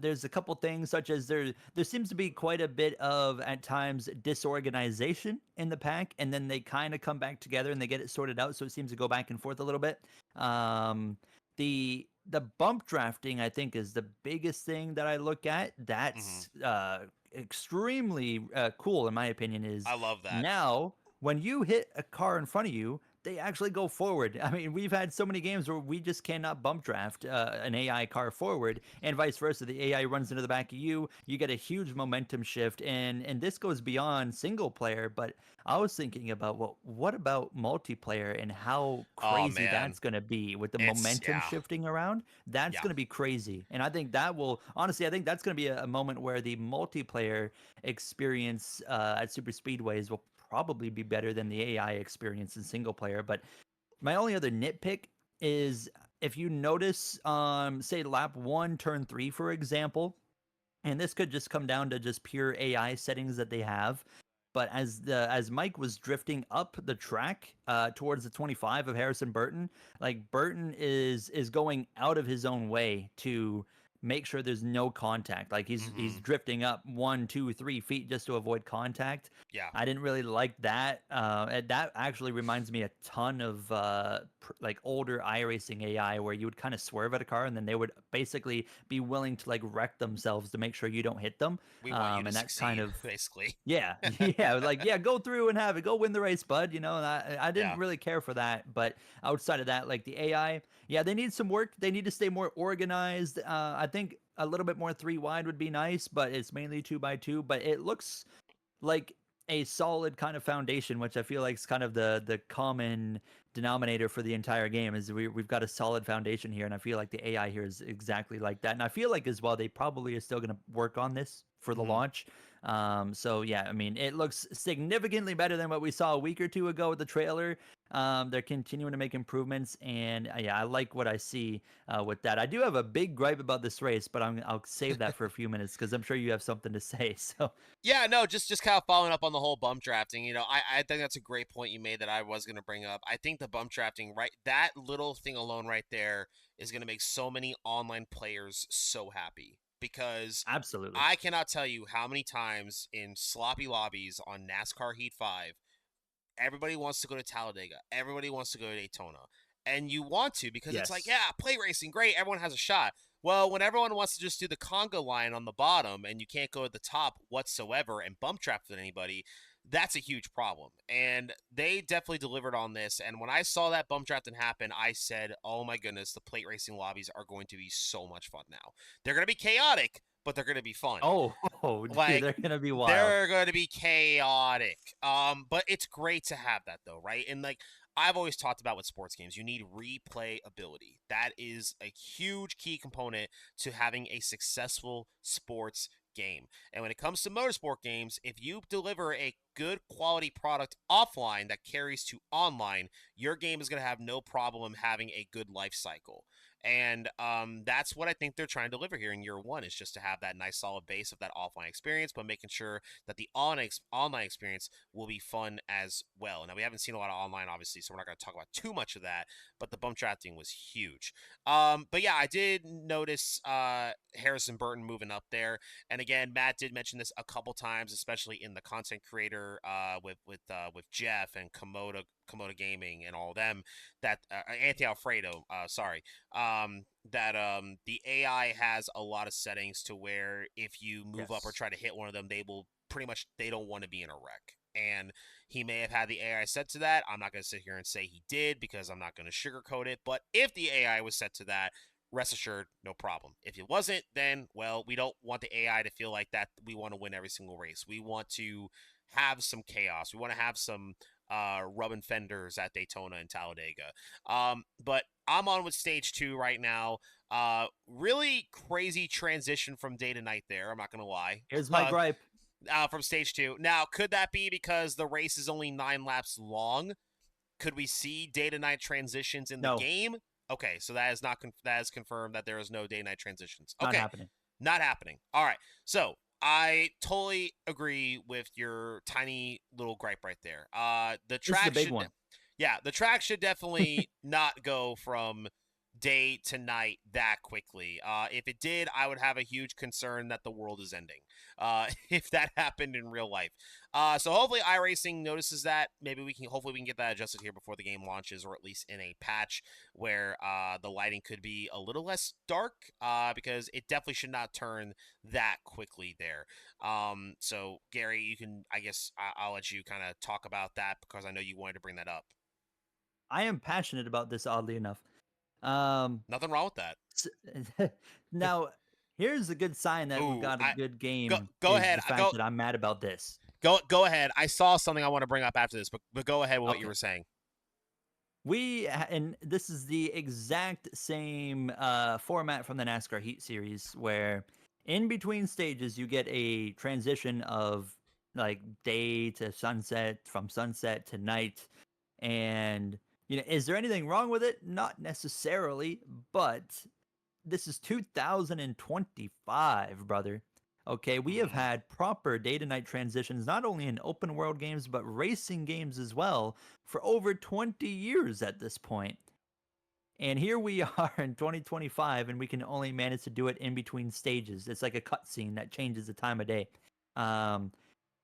There's a couple things such as there seems to be quite a bit of at times disorganization in the pack, and then they kind of come back together and they get it sorted out. So it seems to go back and forth a little bit. Um, the bump drafting I think is the biggest thing that I look at. Mm-hmm. That's extremely cool in my opinion. Is I love that. now when you hit a car in front of you, they actually go forward. I mean, we've had so many games where we just cannot bump draft an AI car forward, and vice versa. The AI runs into the back of you. You get a huge momentum shift, and this goes beyond single player. But I was thinking about what about multiplayer and how Oh crazy man, that's going to be with the it's momentum yeah, shifting around. That's yeah. going to be crazy, and I think that will honestly, I think that's going to be a moment where the multiplayer experience at super speedways will probably be better than the AI experience in single player. But my only other nitpick is if you notice, say lap one, turn three, for example, and this could just come down to just pure AI settings that they have. But as Mike was drifting up the track towards the 25 of Harrison Burton, like Burton is going out of his own way to make sure there's no contact. Like he's Mm-hmm. drifting up 1, 2, 3 feet just to avoid contact. Yeah. I didn't really like that. And that actually reminds me a ton of like older iRacing AI, where you would kind of swerve at a car and then they would basically be willing to like wreck themselves to make sure you don't hit them. We want you to And that's kind succeed, of basically. yeah, yeah, like yeah, go through and have it, go win the race, bud. And I didn't Yeah. really care for that, but outside of that, like the AI, yeah, they need some work. They need to stay more organized. I think a little bit more three wide would be nice, but it's mainly 2x2. But it looks like a solid kind of foundation, which I feel like is kind of the common denominator for the entire game. Is we've got a solid foundation here, and I feel like the AI here is exactly like that. And I feel like as well they probably are still going to work on this for the Mm-hmm. launch. So yeah, I mean it looks significantly better than what we saw a week or two ago with the trailer. They're continuing to make improvements, and yeah, I like what I see with that. I do have a big gripe about this race, but I'll save that for a few minutes because I'm sure you have something to say. So Yeah, no, just kind of following up on the whole bump drafting. I think that's a great point you made that I was going to bring up. I think the bump drafting, right, that little thing alone right there is going to make so many online players so happy because absolutely. I cannot tell you how many times in sloppy lobbies on NASCAR Heat 5 everybody wants to go to Talladega. Everybody wants to go to Daytona. And you want to because it's like, Yes. yeah, play racing, great. Everyone has a shot. Well, when everyone wants to just do the conga line on the bottom and you can't go at the top whatsoever and bump trap with anybody, that's a huge problem. And they definitely delivered on this. And when I saw that bump drafting happen, I said, oh my goodness, the plate racing lobbies are going to be so much fun now. They're going to be chaotic, but they're going to be fun. Oh, oh, dude, Like they're gonna be wild. they're going to be chaotic. But it's great to have that though, right? And like I've always talked about with sports games, you need replayability. That is a huge key component to having a successful sports game. And when it comes to motorsport games, if you deliver a good quality product offline that carries to online, your game is going to have no problem having a good life cycle. And that's what I think they're trying to deliver here in year one is just to have that nice solid base of that offline experience, but making sure that the online experience will be fun as well. Now we haven't seen a lot of online, obviously, so we're not going to talk about too much of that. But the bump drafting was huge. But yeah, I did notice Harrison Burton moving up there, and again, Matt did mention this a couple times, especially in the content creator with Jeff and Komoda Gaming and all of them. That Anthony Alfredo, sorry, that the AI has a lot of settings to where if you move up or Yes. try to hit one of them, they will pretty much they don't want to be in a wreck. And he may have had the AI set to that. I'm not going to sit here and say he did because I'm not going to sugarcoat it. But if the AI was set to that, rest assured, no problem. If it wasn't, then, well, we don't want the AI to feel like that we want to win every single race. We want to have some chaos. We want to have some rubbing fenders at Daytona and Talladega. But I'm on with stage two right now. Really crazy transition from day to night there. I'm not going to lie. Here's my gripe. From stage two. Now, could that be because the race is only 9 laps long? Could we see day to night transitions in the No, game? Okay, so that is not that is confirmed that there is no day night transitions. not Okay, happening. not happening. All right, so I totally agree with your tiny little gripe right there. The This is the track big should, one. yeah, the track should definitely not go from day to night that quickly. If it did, I would have a huge concern that the world is ending. If that happened in real life. So hopefully iRacing notices that. Maybe hopefully we can get that adjusted here before the game launches, or at least in a patch where the lighting could be a little less dark, because it definitely should not turn that quickly there. So Gary, you can, I guess I'll let you kind of talk about that because I know you wanted to bring that up. I am passionate about this, oddly enough. Um, Nothing wrong with that. now, here's a good sign that we've Ooh, got a I good go game go is ahead. the fact that I'm mad about this. Go ahead. I saw something I want to bring up after this, but go ahead with what you Okay. were saying. And this is the exact same format from the NASCAR Heat Series, where in between stages you get a transition of like day to sunset, from sunset to night, and is there anything wrong with it? Not necessarily, but this is 2025, brother. Okay, we have Mm. had proper day to night transitions, not only in open world games, but racing games as well, for over 20 years at this point. And here we are in 2025, and we can only manage to do it in between stages. It's like a cutscene that changes the time of day. Um,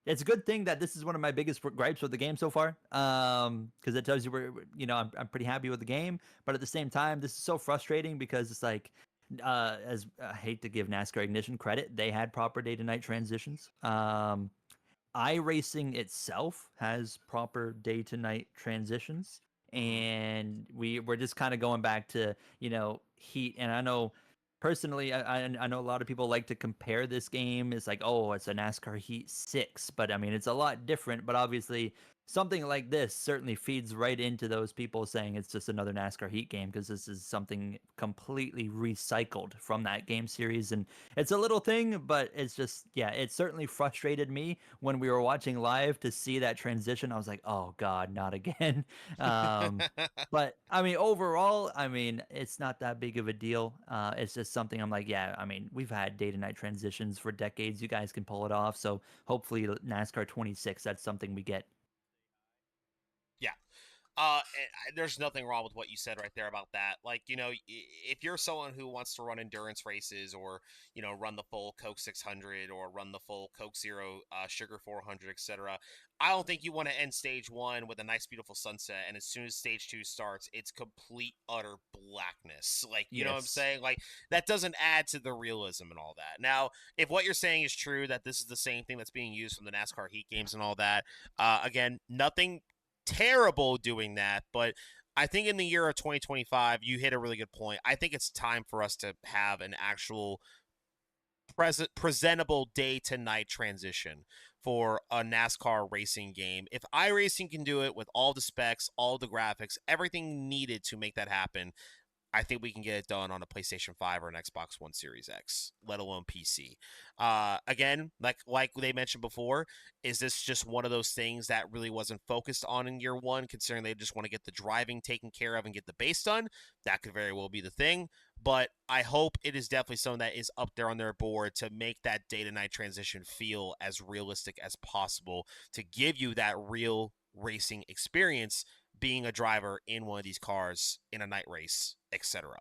it's a good thing that this is one of my biggest gripes with the game so far, because it tells you I'm pretty happy with the game. But at the same time, this is so frustrating because it's like, as I hate to give NASCAR Ignition credit, they had proper day to night transitions. iRacing itself has proper day to night transitions, Mm-hmm. and we're just kind of going back to Heat. And I know personally, I know a lot of people like to compare this game. It's like, oh, it's a NASCAR Heat 6, but I mean it's a lot different. But obviously something like this certainly feeds right into those people saying it's just another NASCAR Heat game, because this is something completely recycled from that game series. And it's a little thing, but it's just, yeah, it certainly frustrated me when we were watching live to see that transition. I was like, oh God, not again. Um, but I mean, overall, I mean, it's not that big of a deal. It's just something I'm like, yeah, I mean, we've had day to night transitions for decades. You guys can pull it off. So hopefully, NASCAR 26, that's something we get. Yeah. There's nothing wrong with what you said right there about that. Like, if you're someone who wants to run endurance races, or run the full Coke 600, or run the full Coke Zero, Sugar 400, etc., I don't think you want to end stage one with a nice, beautiful sunset, and as soon as stage two starts, it's complete, utter blackness. Like, you know what I'm Yes. saying? Like, that doesn't add to the realism and all that. Now, if what you're saying is true, that this is the same thing that's being used from the NASCAR Heat games and all that, again, nothing terrible doing that, but I think in the year of 2025, you hit a really good point. I think it's time for us to have an actual presentable day to night transition for a NASCAR racing game. If iRacing can do it with all the specs, all the graphics, everything needed to make that happen, I think we can get it done on a PlayStation 5 or an Xbox One Series X, let alone PC. Again, like they mentioned before, is this just one of those things that really wasn't focused on in year one, considering they just want to get the driving taken care of and get the base done? That could very well be the thing. But I hope it is definitely something that is up there on their board to make that day to night transition feel as realistic as possible, to give you that real racing experience being a driver in one of these cars in a night race, etc.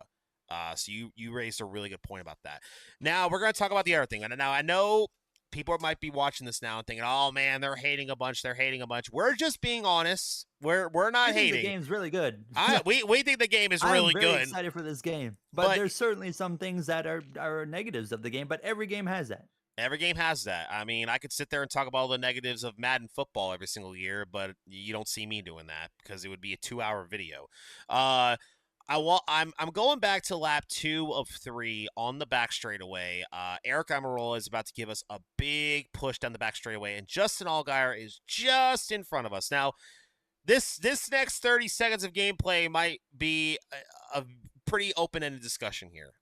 So you raised a really good point about that. Now we're going to talk about the other thing. And now I know people might be watching this now and thinking, "Oh man, they're hating a bunch. They're hating a bunch." We're just being honest. We're We not think the hating. game's really good. We think the game is I'm really very good, excited for this game, but but there's certainly some things that are negatives of the game. But every game has that. every game has that. I mean, I could sit there and talk about all the negatives of Madden football every single year, but you don't see me doing that because it would be a 2-hour video. Uh, I'm going back to lap 2 of 3 on the back straightaway. Eric Amarola is about to give us a big push down the back straightaway, and Justin Allgaier is just in front of us. Now, this next 30 seconds of gameplay might be a pretty open-ended discussion here.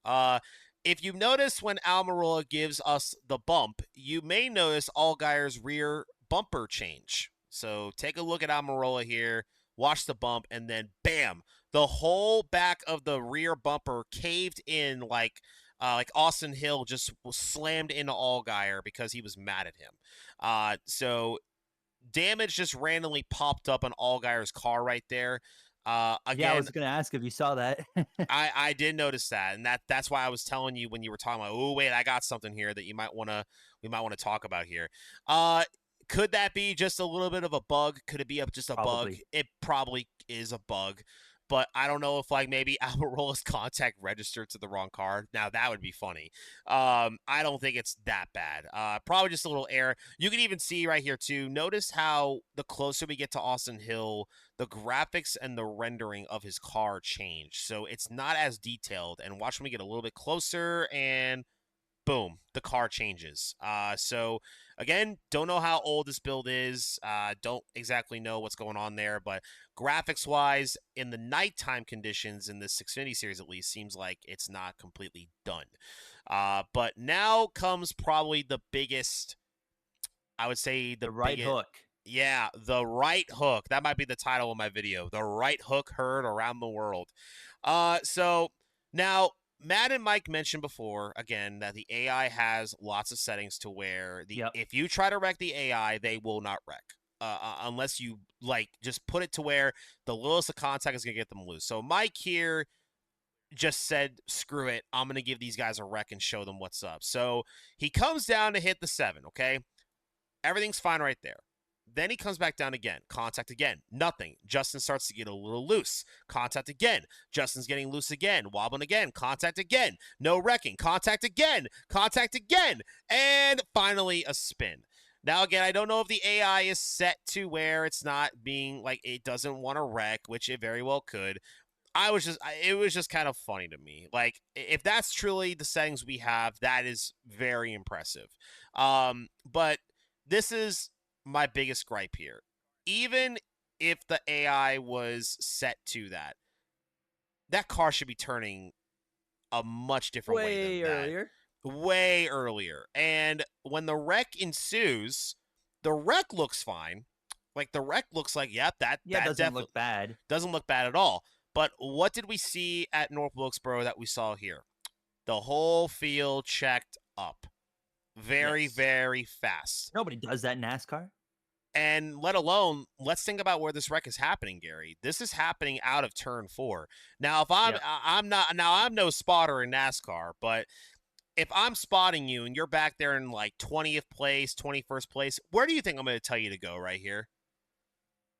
If you notice when Almirola gives us the bump, you may notice Allgaier's rear bumper change. So take a look at Almirola here, watch the bump, and then bam, the whole back of the rear bumper caved in like Austin Hill just slammed into Allgaier because he was mad at him. So damage just randomly popped up on Allgaier's car right there. Yeah, I Again, was gonna ask if you saw that. I did notice that, and that's why I was telling you when you were talking about, oh wait, I got something here that we might want to talk about here. Could that be just a little bit of a bug? Could it be just a bug? Probably. It probably is a bug, but I don't know if like maybe Almirola's contact registered to the wrong car. Now that would be funny. I don't think it's that bad. Probably just a little error. You can even see right here too. Notice how the closer we get to Austin Hill, the graphics and the rendering of his car change. So it's not as detailed. And watch when we get a little bit closer and boom, the car changes. So again, don't know how old this build is. Don't exactly know what's going on there, but graphics wise, in the nighttime conditions in this Xfinity series at least, seems like it's not completely done. But now comes probably the biggest. I would say the The right biggest. hook. Yeah, the right hook. That might be the title of my video. The right hook heard around the world. So now Matt and Mike mentioned before again that the AI has lots of settings to where the Yep. if you try to wreck the AI, they will not wreck. Unless you like just put it to where the lowest of contact is gonna get them loose. So Mike here just said, "Screw it, I'm gonna give these guys a wreck and show them what's up." So he comes down to hit the 7. Okay, everything's fine right there. Then he comes back down again. Contact again. Nothing. Justin starts to get a little loose. Contact again. Justin's getting loose again. Wobbling again. Contact again. No wrecking. Contact again. Contact again. And finally, a spin. Now, again, I don't know if the AI is set to where it's not being like it doesn't want to wreck, which it very well could. It was just kind of funny to me. Like, if that's truly the settings we have, that is very impressive. But this is my biggest gripe here. Even if the AI was set to that, that car should be turning a much different way than Way that. earlier. Way earlier. And when the wreck ensues, the wreck looks fine. Like the wreck looks like, yep, Yeah, it that doesn't definitely look bad. doesn't look bad at all. But what did we see at North Wilkesboro that we saw here? The whole field checked up very, Yes. very fast. Nobody does that in NASCAR. And let alone, let's think about where this wreck is happening, Gary. This is happening out of turn 4. Now, if Yep. I'm not now I'm no spotter in NASCAR, but if I'm spotting you and you're back there in like 20th place, 21st place, where do you think I'm going to tell you to go right here?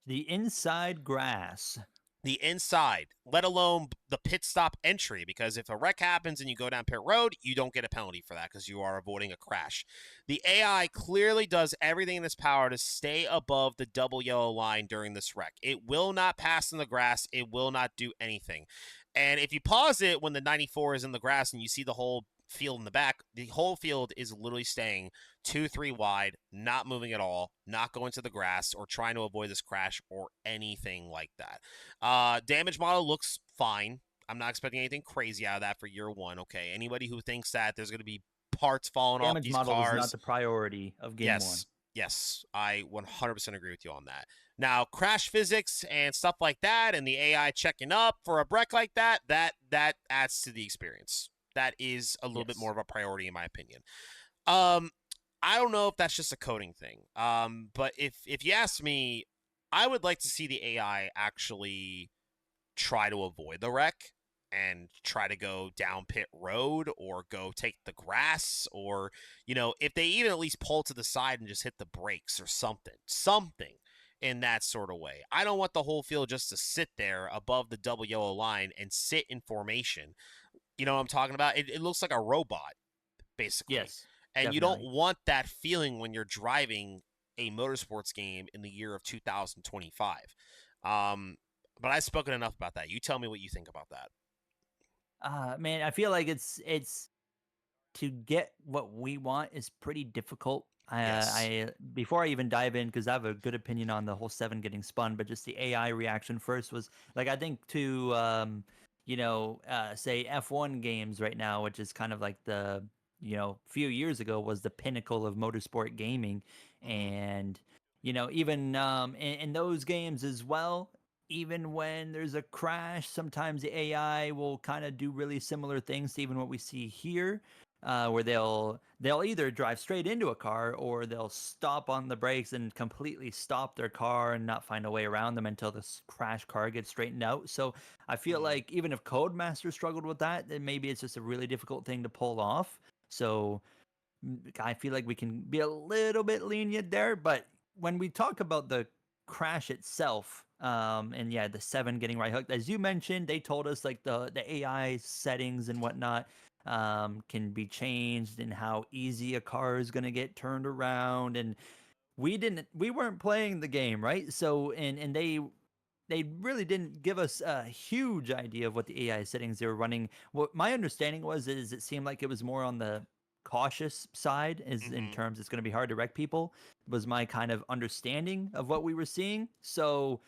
The inside grass. The inside, let alone the pit stop entry, because if a wreck happens and you go down pit road, you don't get a penalty for that because you are avoiding a crash. The AI clearly does everything in its power to stay above the double yellow line during this wreck. It will not pass in the grass. It will not do anything. And if you pause it when the 94 is in the grass and you see the whole field in the back, the whole field is literally staying 2-3 wide, not moving at all, not going to the grass or trying to avoid this crash or anything like that. Damage model looks fine. I'm not expecting anything crazy out of that for year 1. Okay, anybody who thinks that there's going to be parts falling off Damage these model is not cars, the priority of game one. yes, I 100% agree with you on that. Now, crash physics and stuff like that, and the AI checking up for a wreck like that adds to the experience. That is a little bit Yes. more of a priority in my opinion. Um, I don't know if that's just a coding thing. But if you ask me, I would like to see the AI actually try to avoid the wreck and try to go down pit road or go take the grass, or if they even at least pull to the side and just hit the brakes or something in that sort of way. I don't want the whole field just to sit there above the double yellow line and sit in formation. You know what I'm talking about? It looks like a robot basically. Yes, And you don't definitely. want that feeling when you're driving a motorsports game in the year of 2025. But I've spoken enough about that. You tell me what you think about that. Man, I feel like it's to get what we want is pretty difficult. Yes. I before I even dive in, because I have a good opinion on the whole seven getting spun, but just the AI reaction first was like I think to say F1 games right now, which is kind of like the few years ago was the pinnacle of motorsport gaming, Hmm. and even in those games as well. Even when there's a crash, sometimes the AI will kind of do really similar things to even what we see here, where they'll either drive straight into a car or they'll stop on the brakes and completely stop their car and not find a way around them until this crash car gets straightened out. So I feel Hmm. like even if Codemaster struggled with that, then maybe it's just a really difficult thing to pull off. So I feel like we can be a little bit lenient there, but when we talk about the crash itself, and yeah, the seven getting right hooked, as you mentioned, they told us like the AI settings and whatnot can be changed and how easy a car is gonna get turned around, and we weren't playing the game, right? So and they really didn't give us a huge idea of what the AI settings they were running. What my understanding was is it seemed like it was more on the cautious side, is in Hmm. terms it's going to be hard to wreck people, was my kind of understanding of what we were seeing. So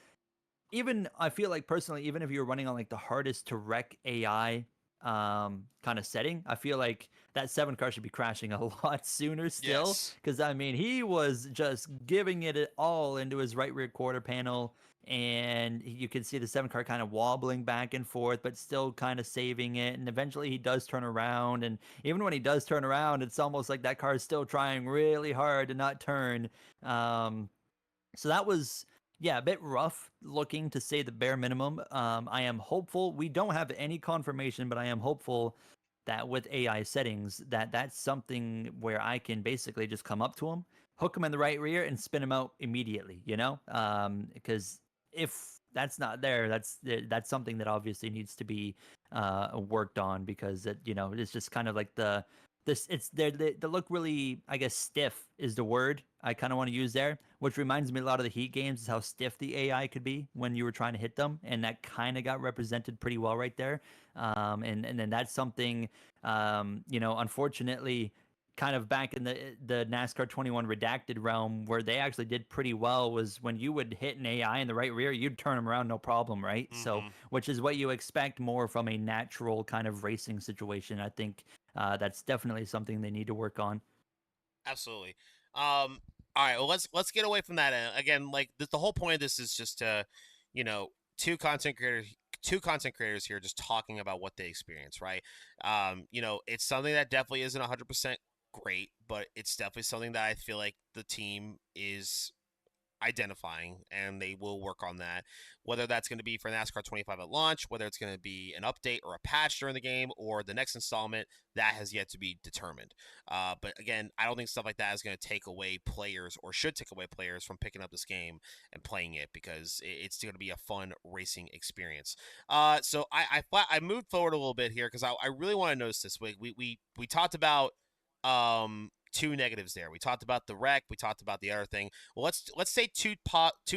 even I feel like personally, even if you're running on like the hardest to wreck AI kind of setting, I feel like that seven car should be crashing a lot sooner still. Yes. Because I mean, he was just giving it all into his right rear quarter panel, and you can see the seven car kind of wobbling back and forth, but still kind of saving it. And eventually, he does turn around, and even when he does turn around, it's almost like that car is still trying really hard to not turn. Um, so that was, yeah, a bit rough looking to say the bare minimum. I am hopeful. We don't have any confirmation, but I am hopeful that with AI settings, that's something where I can basically just come up to him, hook him in the right rear, and spin him out immediately. Because if that's not there, that's something that obviously needs to be worked on, because it's just kind of like they look really, I guess, stiff is the word I kind of want to use there, which reminds me a lot of the Heat games is how stiff the AI could be when you were trying to hit them, and that kind of got represented pretty well right there. And then that's something, unfortunately, kind of back in the NASCAR 21 redacted realm, where they actually did pretty well, was when you would hit an AI in the right rear, you'd turn them around no problem, right? So, Hmm. which is what you expect more from a natural kind of racing situation. I think that's definitely something they need to work on. Absolutely. All right. Well, let's get away from that. Again, like the whole point of this is just to, you know, two content creators, two content creators here, just talking about what they experience, right? It's something that definitely isn't 100% great, but it's definitely something that I feel like the team is identifying, and they will work on that. Whether that's going to be for NASCAR 25 at launch, whether it's going to be an update or a patch during the game, or the next installment, that has yet to be determined. But again, I don't think stuff like that is going to take away players, or should take away players from picking up this game and playing it, because it's going to be a fun racing experience. So I moved forward a little bit here because I really want to notice this. We talked about two negatives there. We talked about the wreck. We talked about the other thing. Well, let's say two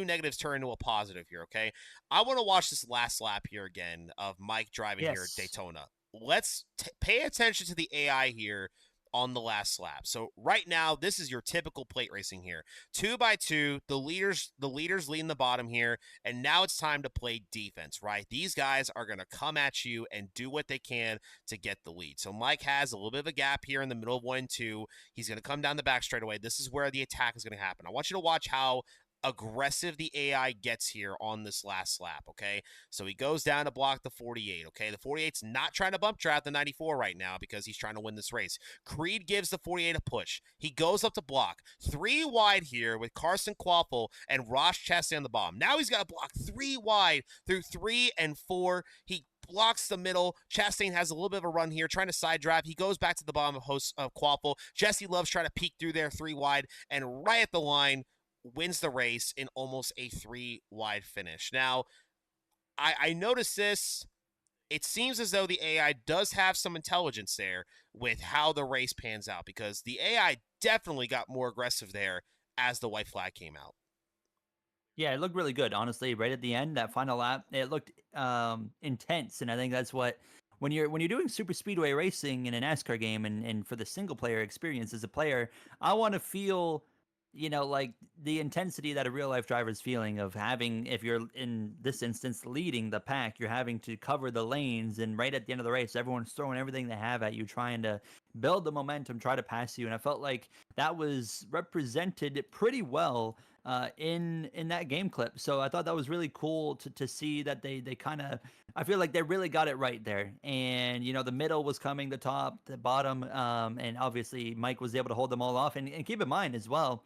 negatives turn into a positive here. Okay, I want to watch this last lap here again of Mike driving here at Yes. Daytona. Let's pay attention to the AI here on the last lap. So right now, this is your typical plate racing here. Two by two, the leaders leading the bottom here, and now it's time to play defense, right? These guys are gonna come at you and do what they can to get the lead. So Mike has a little bit of a gap here in the middle of 1 and 2. He's going to come down the back straightaway. This is where the attack is going to happen. I want you to watch how aggressive the AI gets here on this last lap, okay? So he goes down to block the 48, okay? The 48's not trying to bump draft the 94 right now because he's trying to win this race. Creed gives the 48 a push. He goes up to block. 3 wide here with Carson Quaffle and Ross Chastain on the bottom. Now he's got to block 3 wide through 3 and 4. He blocks the middle. Chastain has a little bit of a run here, trying to side drive. He goes back to the bottom of host of Quaffle. Jesse Love's trying to peek through there 3 wide, and right at the line, wins the race in almost a 3 wide finish. Now, I noticed this. It seems as though the AI does have some intelligence there with how the race pans out, because the AI definitely got more aggressive there as the white flag came out. Yeah, it looked really good, honestly. Right at the end, that final lap, it looked intense, and I think that's what when you're doing super speedway racing in a NASCAR game, and for the single player experience as a player, I want to feel, like the intensity that a real life driver is feeling of having, if you're in this instance leading the pack, you're having to cover the lanes, and right at the end of the race, everyone's throwing everything they have at you, trying to build the momentum, try to pass you. And I felt like that was represented pretty well in that game clip. So I thought that was really cool to see that they kind of, I feel like they really got it right there. And the middle was coming, the top, the bottom, and obviously Mike was able to hold them all off. And keep in mind as well,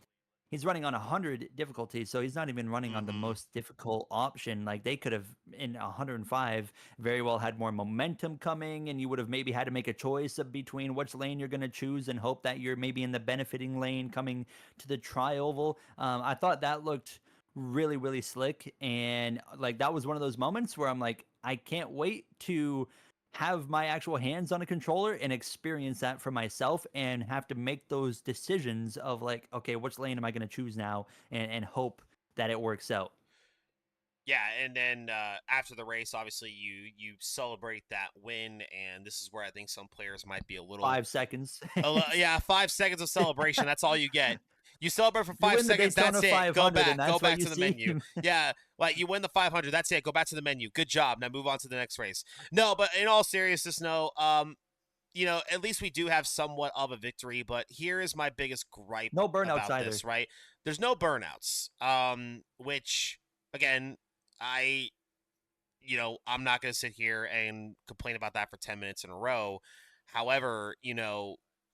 he's running on 100 difficulty, so he's not even running on the Mm-hmm. most difficult option. Like they could have in 105 very well had more momentum coming, and you would have maybe had to make a choice of between which lane you're going to choose and hope that you're maybe in the benefiting lane coming to the tri-oval. I thought that looked really really slick, and like that was one of those moments where I'm like, I can't wait to have my actual hands on a controller and experience that for myself, and have to make those decisions of like, okay, which lane am I going to choose now, and hope that it works out. Yeah, and then after the race, obviously you celebrate that win, and this is where I think some players might be a little, 5 seconds. yeah, 5 seconds of celebration. That's all you get. You celebrate for You five win the seconds. Daytona That's it. 500, and Go that's what back you to the see. menu. Yeah, like you win the 500. That's it. Go back to the menu. Good job. Now move on to the next race. No, but in all seriousness, no. At least we do have somewhat of a victory. But here is my biggest gripe No burnouts about either. this. Right, there's no burnouts. Which again, I I'm not going to sit here and complain about that for 10 minutes in a row. However,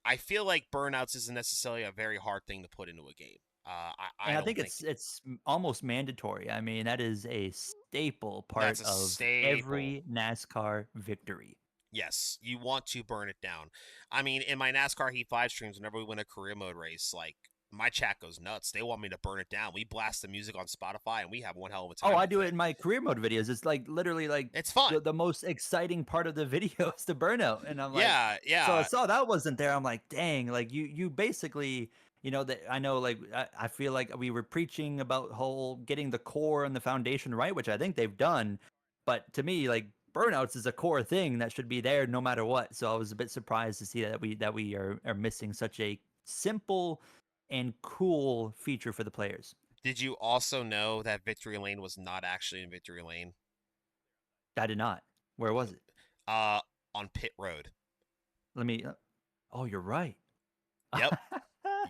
I feel like burnouts isn't necessarily a very hard thing to put into a game. I And I don't think think it's almost mandatory. I mean, that is a staple that's part a of staple. every NASCAR victory. Yes, you want to burn it down. I mean, in my NASCAR Heat 5 streams, whenever we win a career mode race, like, my chat goes nuts. They want me to burn it down. We blast the music on Spotify, and we have one hell of a Oh, time I with do it it. in my career mode videos. It's like literally like It's fun. the most exciting part of the video is the burnout. And I'm like, Yeah, so I yeah. saw that wasn't there. I'm like, dang, like you basically, that I know, like I feel like we were preaching about whole getting the core and the foundation right, which I think they've done. But to me, like burnouts is a core thing that should be there no matter what. So I was a bit surprised to see that we are missing such a simple and cool feature for the players. Did you also know that Victory Lane was not actually in Victory Lane? I did not. Where was it? Uh, on Pit Road. Let me. Oh, you're right. Yep.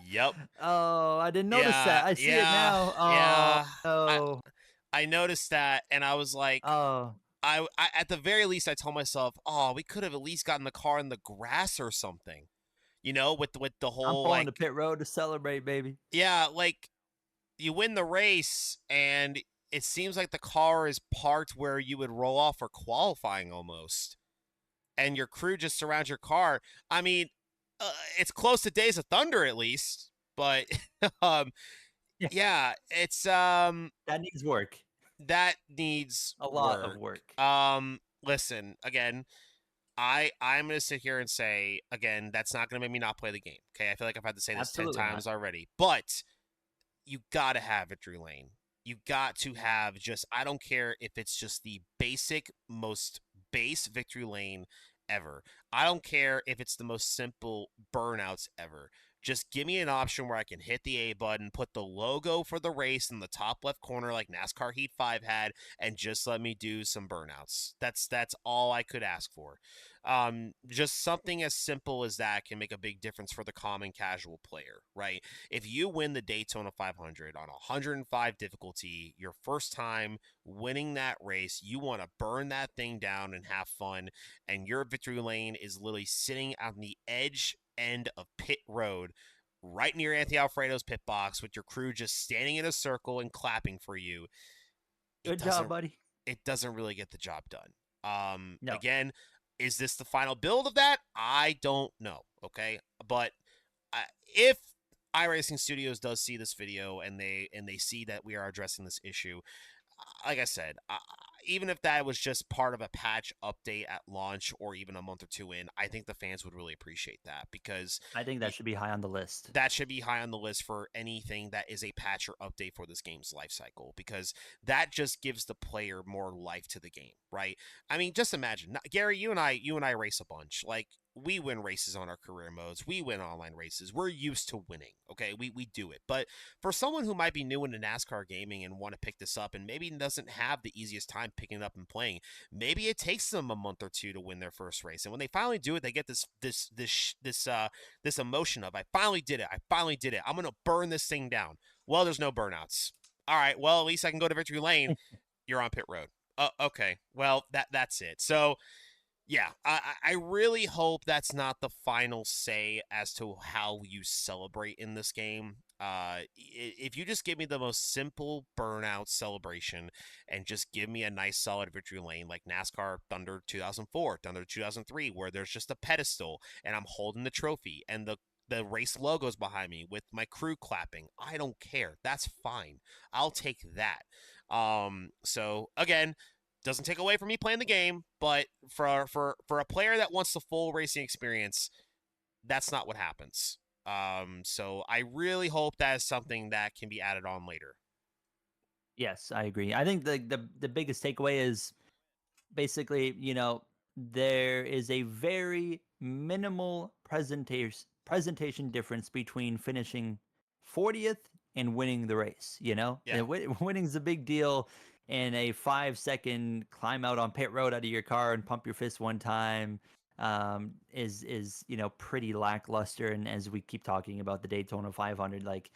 Yep. Oh, I didn't notice Yeah. that. I see it Yeah. now. Oh Yeah. I no. I noticed that, and I was like, Oh, I at the very least, I told myself, oh, we could have at least gotten the car in the grass or something. With the I'm whole pulling to like, pit road to celebrate, baby. yeah, like you win the race, and it seems like the car is parked where you would roll off for qualifying almost, and your crew just surrounds your car. I mean, it's close to Days of Thunder at least, but um, Yeah, yeah, it's that needs work. that needs A lot of work. work. Listen again. I'm gonna sit here and say again that's not gonna make me not play the game. Okay, I feel like I've had to say this ten Absolutely not. times already, but you gotta have victory lane. You got to have just I don't care if it's just the basic most base victory lane ever. I don't care if it's the most simple burnouts ever. Just give me an option where I can hit the A button, put the logo for the race in the top left corner like NASCAR Heat 5 had, and just let me do some burnouts. That's all I could ask for. Just something as simple as that can make a big difference for the common casual player, right? If you win the Daytona 500 on 105 difficulty, your first time winning that race, you want to burn that thing down and have fun, and your victory lane is literally sitting on the edge end of pit road right near Anthony Alfredo's pit box with your crew just standing in a circle and clapping for you. it Good job, doesn't buddy. it doesn't really get the job done. No. Again, is this the final build of that? I don't know. Okay, but if iRacing Studios does see this video and they see that we are addressing this issue, like I said, even if that was just part of a patch update at launch or even a month or two in, I think the fans would really appreciate that because I think that should be high on the list. that should be high on the list for anything that is a patch or update for this game's life cycle because that just gives the player more life to the game, right? I mean, just imagine, Gary, you and I race a bunch. Like we win races on our career modes. We win online races. We're used to winning. Okay, we do it. But for someone who might be new into NASCAR gaming and want to pick this up and maybe doesn't have the easiest time picking it up and playing, maybe it takes them a month or two to win their first race. And when they finally do it, they get this emotion of I finally did it. I finally did it. I'm gonna burn this thing down. Well, there's no burnouts. All right. Well, at least I can go to victory lane. You're on pit road. Okay. Well, that's it. So yeah, I really hope that's not the final say as to how you celebrate in this game. If you just give me the most simple burnout celebration and just give me a nice solid victory lane like NASCAR Thunder 2004, Thunder 2003, where there's just a pedestal and I'm holding the trophy and the race logos behind me with my crew clapping. I don't care. That's fine. I'll take that. So again, doesn't take away from me playing the game, but for a player that wants the full racing experience, that's not what happens. So I really hope that is something that can be added on later. Yes, I agree. I think the biggest takeaway is basically, there is a very minimal presentation difference between finishing 40th and winning the race. Yeah. Winning's a big deal. And a 5-second climb out on pit road out of your car and pump your fist one time is pretty lackluster. And as we keep talking about the Daytona 500, like,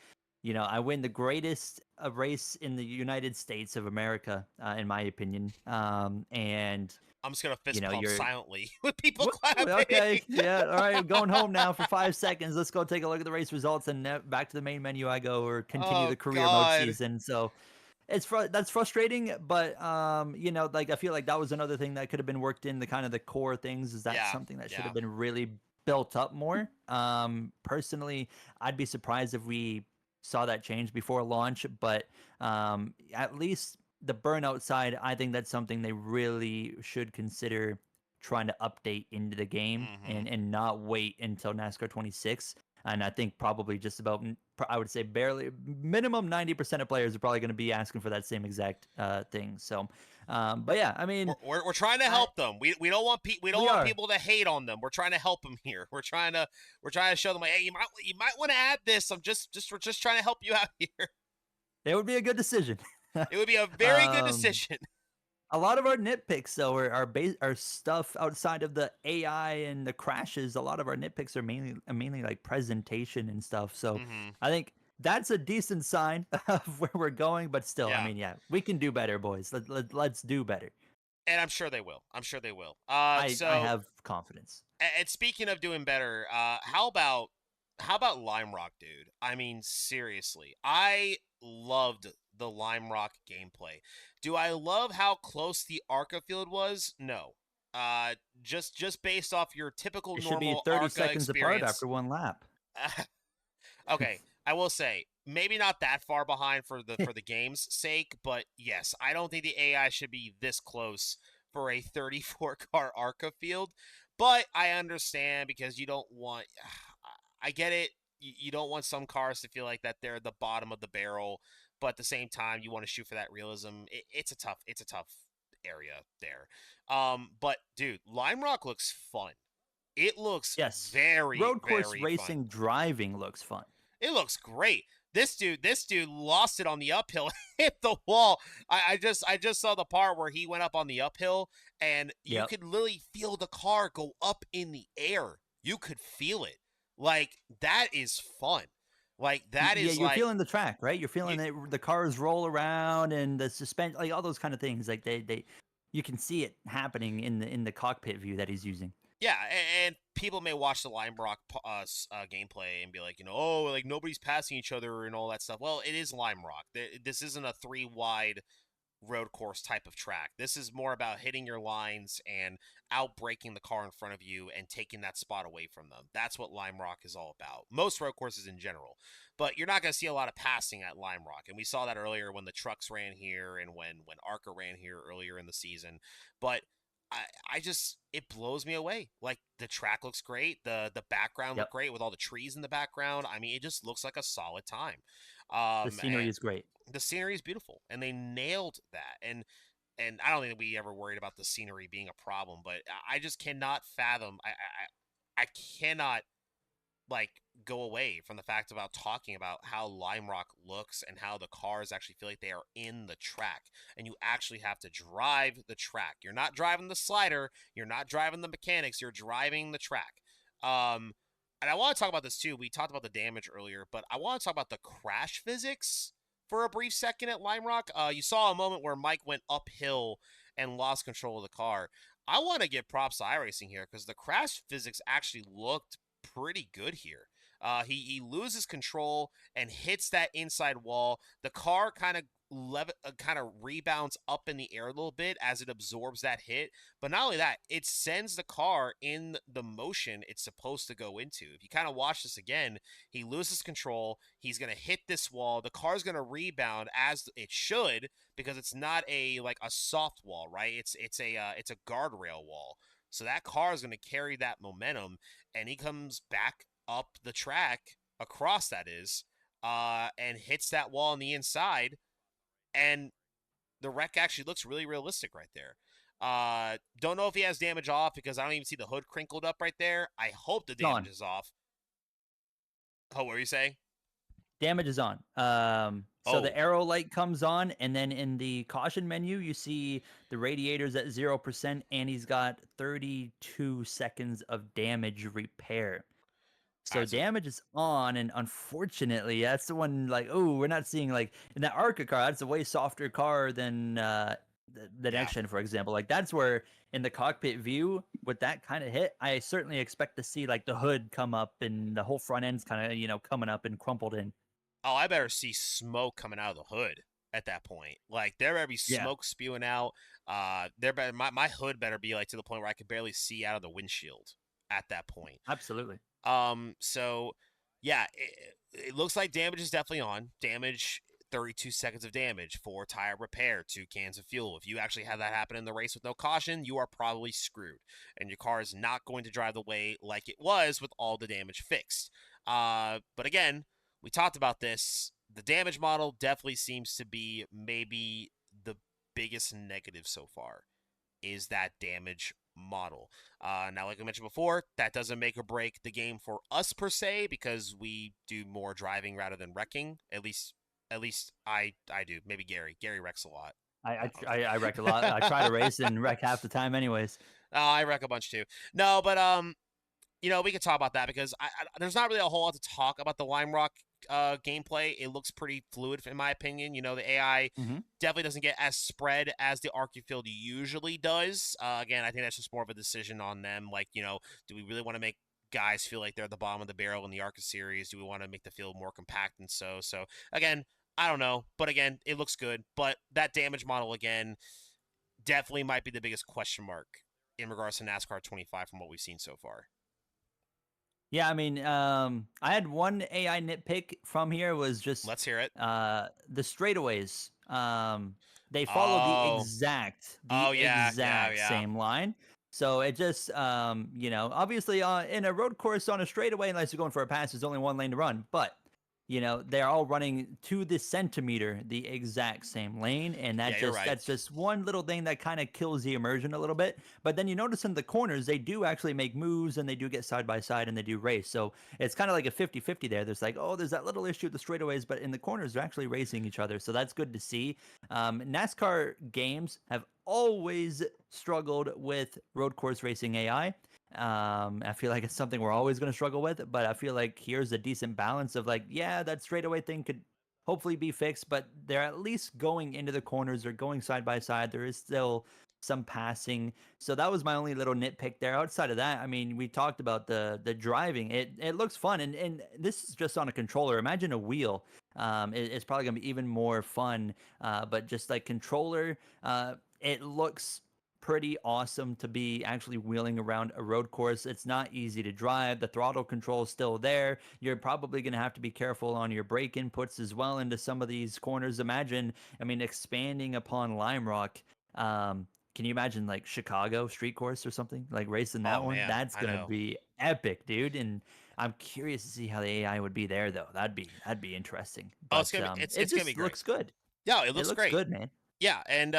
I win the greatest race in the United States of America, in my opinion. And I'm just gonna fist pump you're silently with people clapping. okay. Yeah, all right. Going home now for 5 seconds. Let's go take a look at the race results, and back to the main menu I go, or continue Oh the career mode God. season. So that's frustrating, but like I feel like that was another thing that could have been worked in the kind of the core things. Is that Yeah. something that should Yeah. have been really built up more? Personally, I'd be surprised if we saw that change before launch, but at least the burnout side, I think that's something they really should consider trying to update into the game, Mm-hmm. and not wait until NASCAR 26. And I think probably just about, I would say barely, minimum 90% of players are probably going to be asking for that same exact thing. So, but yeah, I mean, We're trying to I help them. We don't want we don't we want are. people to hate on them. We're trying to help them here. We're trying to show them like, hey, you might want to add this. We're just trying to help you out here. It would be a good decision. It would be a very good um, decision. a lot of our nitpicks though are stuff outside of the AI and the crashes. A lot of our nitpicks are mainly like presentation and stuff. So Mm-hmm. I think that's a decent sign of where we're going. But still, I Yeah, mean, yeah, we can do better, boys. Let's do better. and I'm sure they will. I'm sure they will. I have confidence. And speaking of doing better, how about Lime Rock, dude? I mean, seriously, I loved the Lime Rock gameplay. Do I love how close the Arca field was? No. Just based off your typical It should be normal 30 Arca seconds apart experience. after one lap. Okay, I will say maybe not that far behind for the game's sake, but yes, I don't think the AI should be this close for a 34 car ARCA field. But I understand because you don't want. I get it. You don't want some cars to feel like that they're the bottom of the barrel, but at the same time, you want to shoot for that realism. It's a tough area there. But dude, Lime Rock looks fun. It looks Yes, very, road course very fun. racing driving looks fun. It looks great. This dude lost it on the uphill, hit the wall. I just saw the part where he went up on the uphill, and you Yep. could literally feel the car go up in the air. You could feel it. Like that is fun. Like that Yeah, is you're like feeling the track, right? You're you, feeling the cars roll around and the suspension, like all those kind of things. Like they you can see it happening in the cockpit view that he's using. yeah, and people may watch the Lime Rock gameplay and be like, oh, like nobody's passing each other and all that stuff. Well, it is Lime Rock. This isn't a three wide road course type of track. This is more about hitting your lines and outbraking the car in front of you and taking that spot away from them. That's what Lime Rock is all about. Most road courses in general. But you're not going to see a lot of passing at Lime Rock. And we saw that earlier when the trucks ran here and when ARCA ran here earlier in the season. But I just it blows me away. Like the track looks great, the background looked Yep. great with all the trees in the background. I mean, it just looks like a solid time. The scenery And is great. the scenery is beautiful, and they nailed that. And I don't think we ever worried about the scenery being a problem, but I just cannot fathom. I cannot like go away from the fact about talking about how Lime Rock looks and how the cars actually feel like they are in the track and you actually have to drive the track. You're not driving the slider, you're not driving the mechanics, you're driving the track. Um and I want to talk about this too. We talked about the damage earlier, but I want to talk about the crash physics for a brief second at Lime Rock. You saw a moment where Mike went uphill and lost control of the car. I want to give props to iRacing here because the crash physics actually looked pretty good here. He loses control and hits that inside wall. The car kind of rebounds up in the air a little bit as it absorbs that hit. But not only that, it sends the car in the motion it's supposed to go into. If you kind of watch this again, he loses control. He's gonna hit this wall. The car's gonna rebound as it should because it's not a soft wall, right? It's a guardrail wall. So that car is going to carry that momentum, and he comes back up the track across and hits that wall on the inside, and the wreck actually looks really realistic right there. Don't know if he has damage off because I don't even see the hood crinkled up right there. I hope the It's on. damage is off. Oh, what were you saying? Damage is on. So the Oh, arrow light comes on, and then in the caution menu, you see the radiator's at 0%, and he's got 32 seconds of damage repair. all So right. So damage is on, and unfortunately, that's the one. Like, oh, we're not seeing like in that Arca car. That's a way softer car than the yeah. next gen, for example. Like that's where in the cockpit view with that kind of hit, I certainly expect to see like the hood come up and the whole front end's kind of coming up and crumpled in. Oh, I better see smoke coming out of the hood at that point. Like there better be Yeah, smoke spewing out. There better my hood better be like to the point where I could barely see out of the windshield at that point. absolutely. So yeah, it looks like damage is definitely on. Damage 32 seconds of damage, 4 tire repair, 2 cans of fuel. If you actually have that happen in the race with no caution, you are probably screwed. And your car is not going to drive the way like it was with all the damage fixed. But again, we talked about this. The damage model definitely seems to be maybe the biggest negative so far is that damage model. Now, like I mentioned before, that doesn't make or break the game for us per se because we do more driving rather than wrecking. At least I do. Maybe Gary. Gary wrecks a lot. I wreck a lot. I try to race and wreck half the time, anyways. I wreck a bunch too. No, but we could talk about that because there's not really a whole lot to talk about the Lime Rock gameplay. It looks pretty fluid, in my opinion. The AI Hmm. definitely doesn't get as spread as the Arcufield usually does. Again, I think that's just more of a decision on them. Like, do we really want to make guys feel like they're at the bottom of the barrel in the Arca series? Do we want to make the field more compact and so again, I don't know, but again, it looks good. But that damage model again definitely might be the biggest question mark in regards to NASCAR 25 from what we've seen so far. Yeah, I mean, I had one AI nitpick from here was just Let's hear it. the straightaways. They follow the Oh, exact, oh the yeah, yeah, exact yeah. same line. So it just, obviously in a road course on a straightaway, unless you're going for a pass, there's only one lane to run. But they're all running to the centimeter the exact same lane, and Yeah, you're right. that's just one little thing that kind of kills the immersion a little bit. But then you notice in the corners they do actually make moves and they do get side by side and they do race. So it's kind of like a 50-50 there. There's like, oh, there's that little issue with the straightaways, but in the corners they're actually racing each other. So that's good to see. NASCAR games have always struggled with road course racing AI. I feel like it's something we're always going to struggle with, but I feel like here's a decent balance of like, yeah, that straightaway thing could hopefully be fixed, but they're at least going into the corners. They're going side by side. There is still some passing. So that was my only little nitpick there. Outside of that, I mean, we talked about the driving. It looks fun, and this is just on a controller. Imagine a wheel. It's probably gonna be even more fun. But just like controller, it looks pretty awesome to be actually wheeling around a road course. It's not easy to drive. The throttle control is still there. You're probably going to have to be careful on your brake inputs as well into some of these corners. Imagine, I mean, expanding upon Lime Rock. Can you imagine like Chicago street course or something like racing Oh that one? man, That's I gonna know. be epic, dude. And I'm curious to see how the AI would be there, though. That'd be interesting. Oh, it's But gonna be it it's gonna be just great. looks good. Yeah, it It looks looks great. good, man. Yeah, and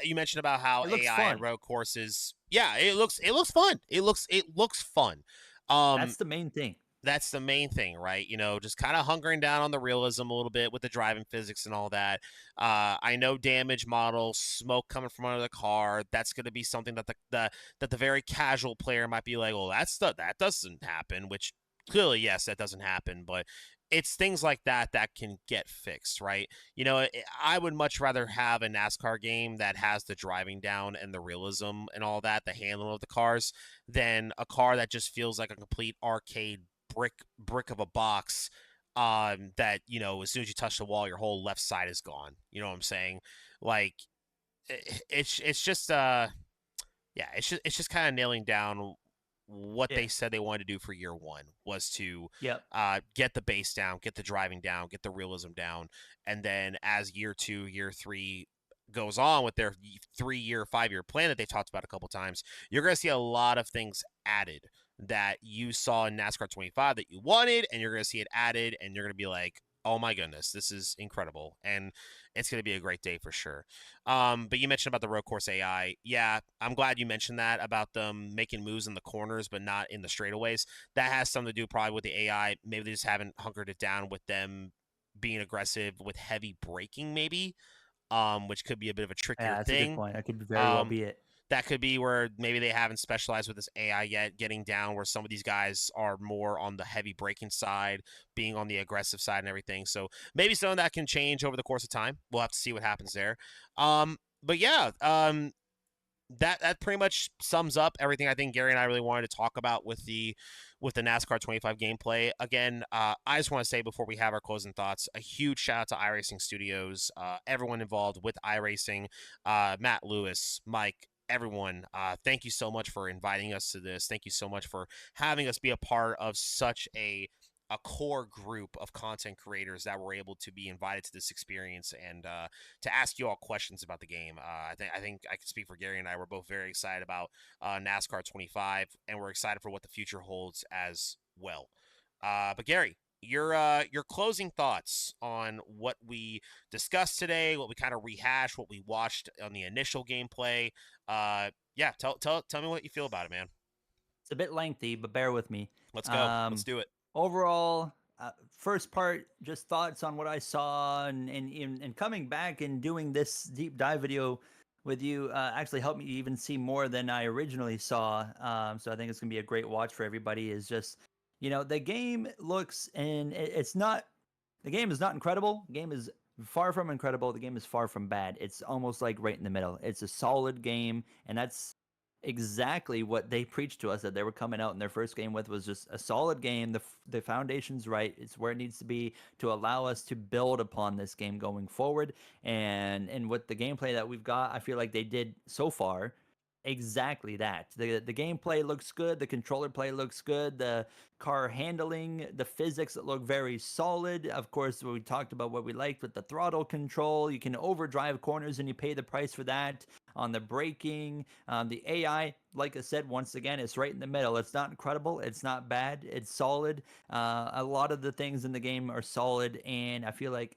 you mentioned about how It looks AI and fun. road courses. Yeah, it looks fun. It looks fun. Um, That's the main thing. that's the main thing, right? Just kind of hunkering down on the realism a little bit with the driving physics and all that. I know damage models, smoke coming from under the car. That's going to be something that the very casual player might be like, well, that doesn't happen. Which clearly, yes, that doesn't happen, but it's things like that that can get fixed, right? I would much rather have a NASCAR game that has the driving down and the realism and all that, the handling of the cars, than a car that just feels like a complete arcade brick of a box, that as soon as you touch the wall your whole left side is gone. You know what I'm saying? Like, it's just yeah, it's just kind of nailing down what Yeah. they said they wanted to do for year one, was to Yep. get the bass down, get the driving down, get the realism down, and then as year two, year three goes on with their 3-year, 5-year plan that they've talked about a couple times, you're going to see a lot of things added that you saw in NASCAR 25 that you wanted, and you're going to see it added, and you're going to be like, oh my goodness, this is incredible, and it's going to be a great day for sure. But you mentioned about the road course AI. Yeah, I'm glad you mentioned that about them making moves in the corners but not in the straightaways. That has something to do probably with the AI. Maybe they just haven't hunkered it down with them being aggressive with heavy braking, maybe, which could be a bit of a trickier Yeah, that's a good thing. point. That could very well Um, be it. that could be where maybe they haven't specialized with this AI yet, getting down where some of these guys are more on the heavy braking side, being on the aggressive side and everything. So maybe some of that can change over the course of time. We'll have to see what happens there. But yeah, that pretty much sums up everything I think Gary and I really wanted to talk about with the NASCAR 25 gameplay. Again, I just want to say before we have our closing thoughts, a huge shout out to iRacing Studios, everyone involved with iRacing, Matt Lewis, Mike. Everyone, thank you so much for inviting us to this. Thank you so much for having us be a part of such a core group of content creators that were able to be invited to this experience, and to ask you all questions about the game. I think I can speak for Gary and I. We're both very excited about NASCAR 25, and we're excited for what the future holds as well. But Gary, your closing thoughts on what we discussed today, what we kind of rehashed, what we watched on the initial gameplay. Yeah, tell me what you feel about it, man. It's a bit lengthy, but bear with me. Let's go. Let's Um, do it. Overall, first part, just thoughts on what I saw, and coming back and doing this deep dive video with you actually helped me even see more than I originally saw. So I think it's gonna be a great watch for everybody. Is just, the game looks, and it's not, the game is not incredible. The game is far from incredible. The game is far from bad. It's almost like right in the middle. It's a solid game, and that's exactly what they preached to us that they were coming out in their first game with, was just a solid game. The foundation's right. It's where it needs to be to allow us to build upon this game going forward. And with the gameplay that we've got, I feel like they did so far exactly that. The gameplay looks good, the controller play looks good, the car handling, the physics that look very solid. Of course, we talked about what we liked with the throttle control. You can overdrive corners and you pay the price for that. On the braking, the AI, like I said, once again, it's right in the middle. It's not incredible, it's not bad, it's solid. A lot of the things in the game are solid, and I feel like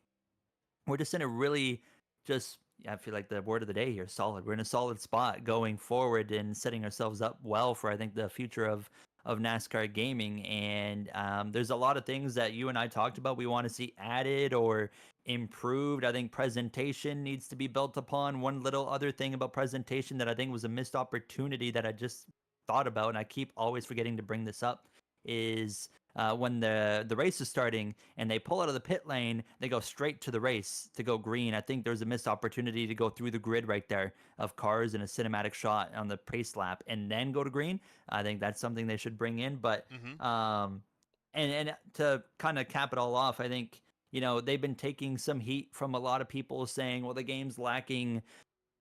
we're just in a really just I feel like the word of the day here, solid. We're in a solid spot going forward and setting ourselves up well for, I think, the future of NASCAR gaming. And there's a lot of things that you and I talked about we want to see added or improved. I think presentation needs to be built upon. One little other thing about presentation that I think was a missed opportunity that I just thought about, and I keep always forgetting to bring this up, is when the race is starting and they pull out of the pit lane, they go straight to the race to go green. I think there's a missed opportunity to go through the grid right there of cars in a cinematic shot on the pace lap and then go to green. I think that's something they should bring in. But Mm-hmm. and to kind of cap it all off, I think. they've been taking some heat from a lot of people saying, well, the game's lacking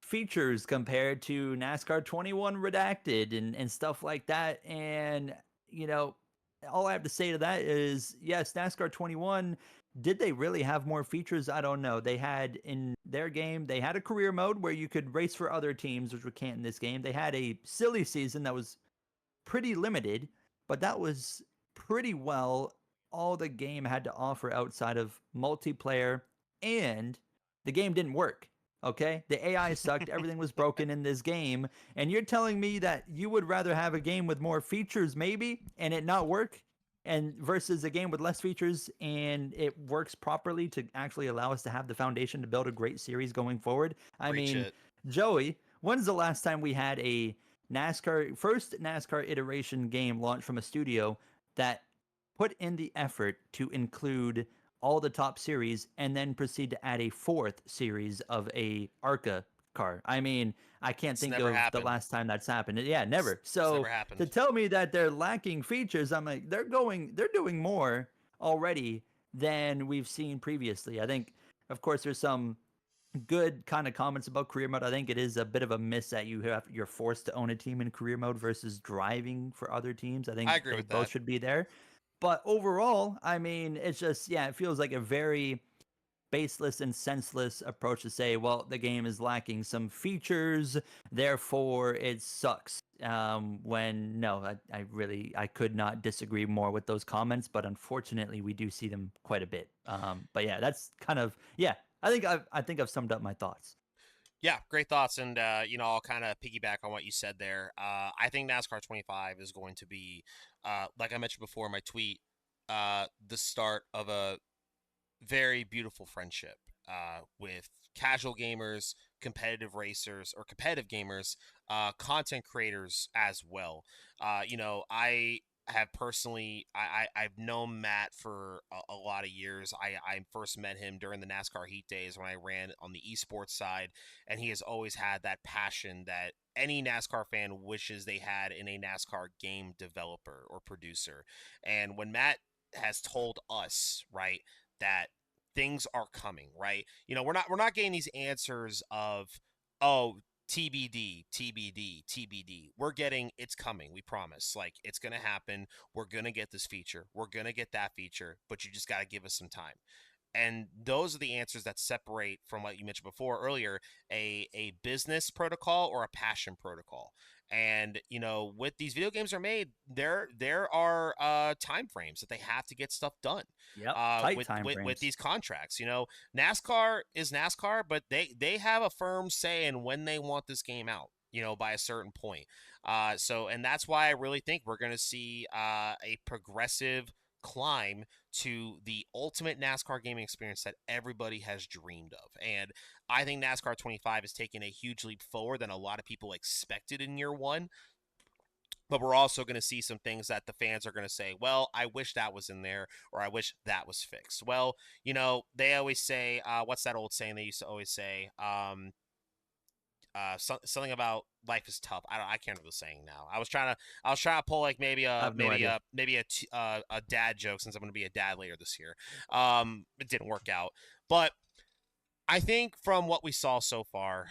features compared to NASCAR 21 redacted and stuff like that. And, you know, all I have to say to that is yes, NASCAR 21, did they really have more features? I don't know. They had in their game, they had a career mode where you could race for other teams, which we can't in this game. They had a silly season that was pretty limited, but that was pretty well all the game had to offer outside of multiplayer, and the game didn't work. Okay? The AI sucked, everything was broken in this game, and you're telling me that you would rather have a game with more features maybe and it not work and versus a game with less features and it works properly to actually allow us to have the foundation to build a great series going forward. I Preach mean, it. Joey, when's the last time we had a first NASCAR iteration game launched from a studio that put in the effort to include all the top series and then proceed to add a fourth series of a ARCA car? I mean, I can't It's think never of the happened. last time that's happened. Yeah, never. It's never So to happened. tell me that they're lacking features, I'm like, they're doing more already than we've seen previously. I think, of course, there's some good kind of comments about career mode. I think it is a bit of a miss that you're forced to own a team in career mode versus driving for other teams. I I think agree they with both that. should be there. But overall, I mean, it's just it feels like a very baseless and senseless approach to say, well, the game is lacking some features, therefore it sucks. When no, I could not disagree more with those comments, but unfortunately, we do see them quite a bit. But yeah, that's kind of I think I've summed up my thoughts. Yeah, great thoughts, and I'll kind of piggyback on what you said there. I think NASCAR 25 is going to be, like I mentioned before in my tweet, the start of a very beautiful friendship with casual gamers, competitive racers, or competitive gamers, content creators as well. I have personally, I've known Matt for a lot of years. I first met him during the NASCAR Heat days when I ran on the esports side, and he has always had that passion that any NASCAR fan wishes they had in a NASCAR game developer or producer. And when Matt has told us, right, that things are coming, right? We're not getting these answers of, oh, TBD, TBD, TBD. We're getting, it's coming. We promise. Like, it's going to happen. We're going to get this feature. We're going to get that feature, but you just got to give us some time. And those are the answers that separate from what you mentioned before earlier, a business protocol or a passion protocol. And with these video games are made, there are time frames that they have to get stuff done. Yep, tight With, time with frames. these contracts, NASCAR is NASCAR, but they have a firm say in when they want this game out. By a certain point. And that's why I really think we're going to see a progressive climb to the ultimate NASCAR gaming experience that everybody has dreamed of. And I think NASCAR 25 is taking a huge leap forward than a lot of people expected in year one. But we're also going to see some things that the fans are going to say, well, I wish that was in there, or I wish that was fixed. Well, they always say, what's that old saying they used to always say? Something about life is tough. I can't remember the saying now. I was trying to pull like maybe I a have no maybe idea. a maybe a dad joke since I'm going to be a dad later this year. It didn't work out, but I think from what we saw so far,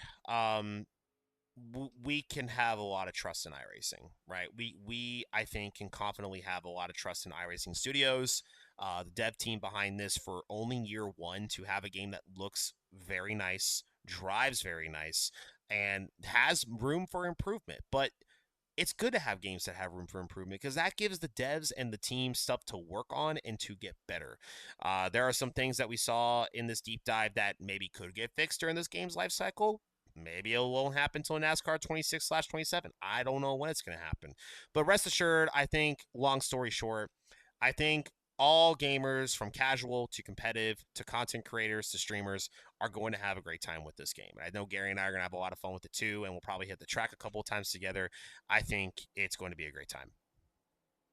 we can have a lot of trust in iRacing, right? We I think can confidently have a lot of trust in iRacing Studios, the dev team behind this for only year one to have a game that looks very nice, drives very nice, and has room for improvement. But it's good to have games that have room for improvement because that gives the devs and the team stuff to work on and to get better. There are some things that we saw in this deep dive that maybe could get fixed during this game's life cycle. Maybe it won't happen until NASCAR 26/27. I don't know when it's going to happen. But rest assured, I think, long story short, I think all gamers from casual to competitive to content creators to streamers are going to have a great time with this game. I know Gary and I are going to have a lot of fun with it too, and we'll probably hit the track a couple of times together. I think it's going to be a great time.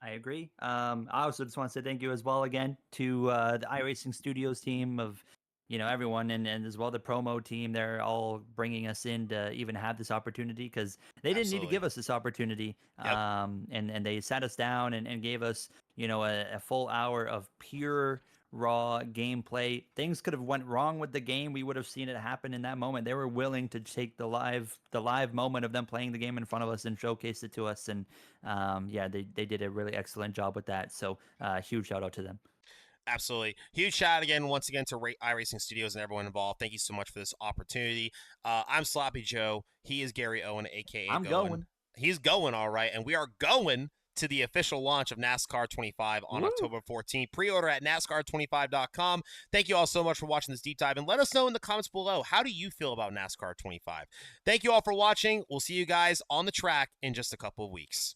I agree. I also just want to say thank you as well again to the iRacing Studios team of everyone and as well the promo team. They're all bringing us in to even have this opportunity because they didn't need to Absolutely. give us this opportunity. Yep. And they sat us down and gave us a full hour of pure raw gameplay. Things could have went wrong with the game. We would have seen it happen in that moment. They were willing to take the live moment of them playing the game in front of us and showcase it to us. And yeah, they did a really excellent job with that. So huge shout out to them. Absolutely. Huge shout out again, once again, to iRacing Studios and everyone involved. Thank you so much for this opportunity. I'm Sloppy Joe. He is Gary Owen, aka I'm Going. going. He's going all right, and we are going to the official launch of NASCAR 25 on Woo! October 14th. Pre-order at NASCAR25.com. Thank you all so much for watching this deep dive, and let us know in the comments below, how do you feel about NASCAR 25? Thank you all for watching. We'll see you guys on the track in just a couple of weeks.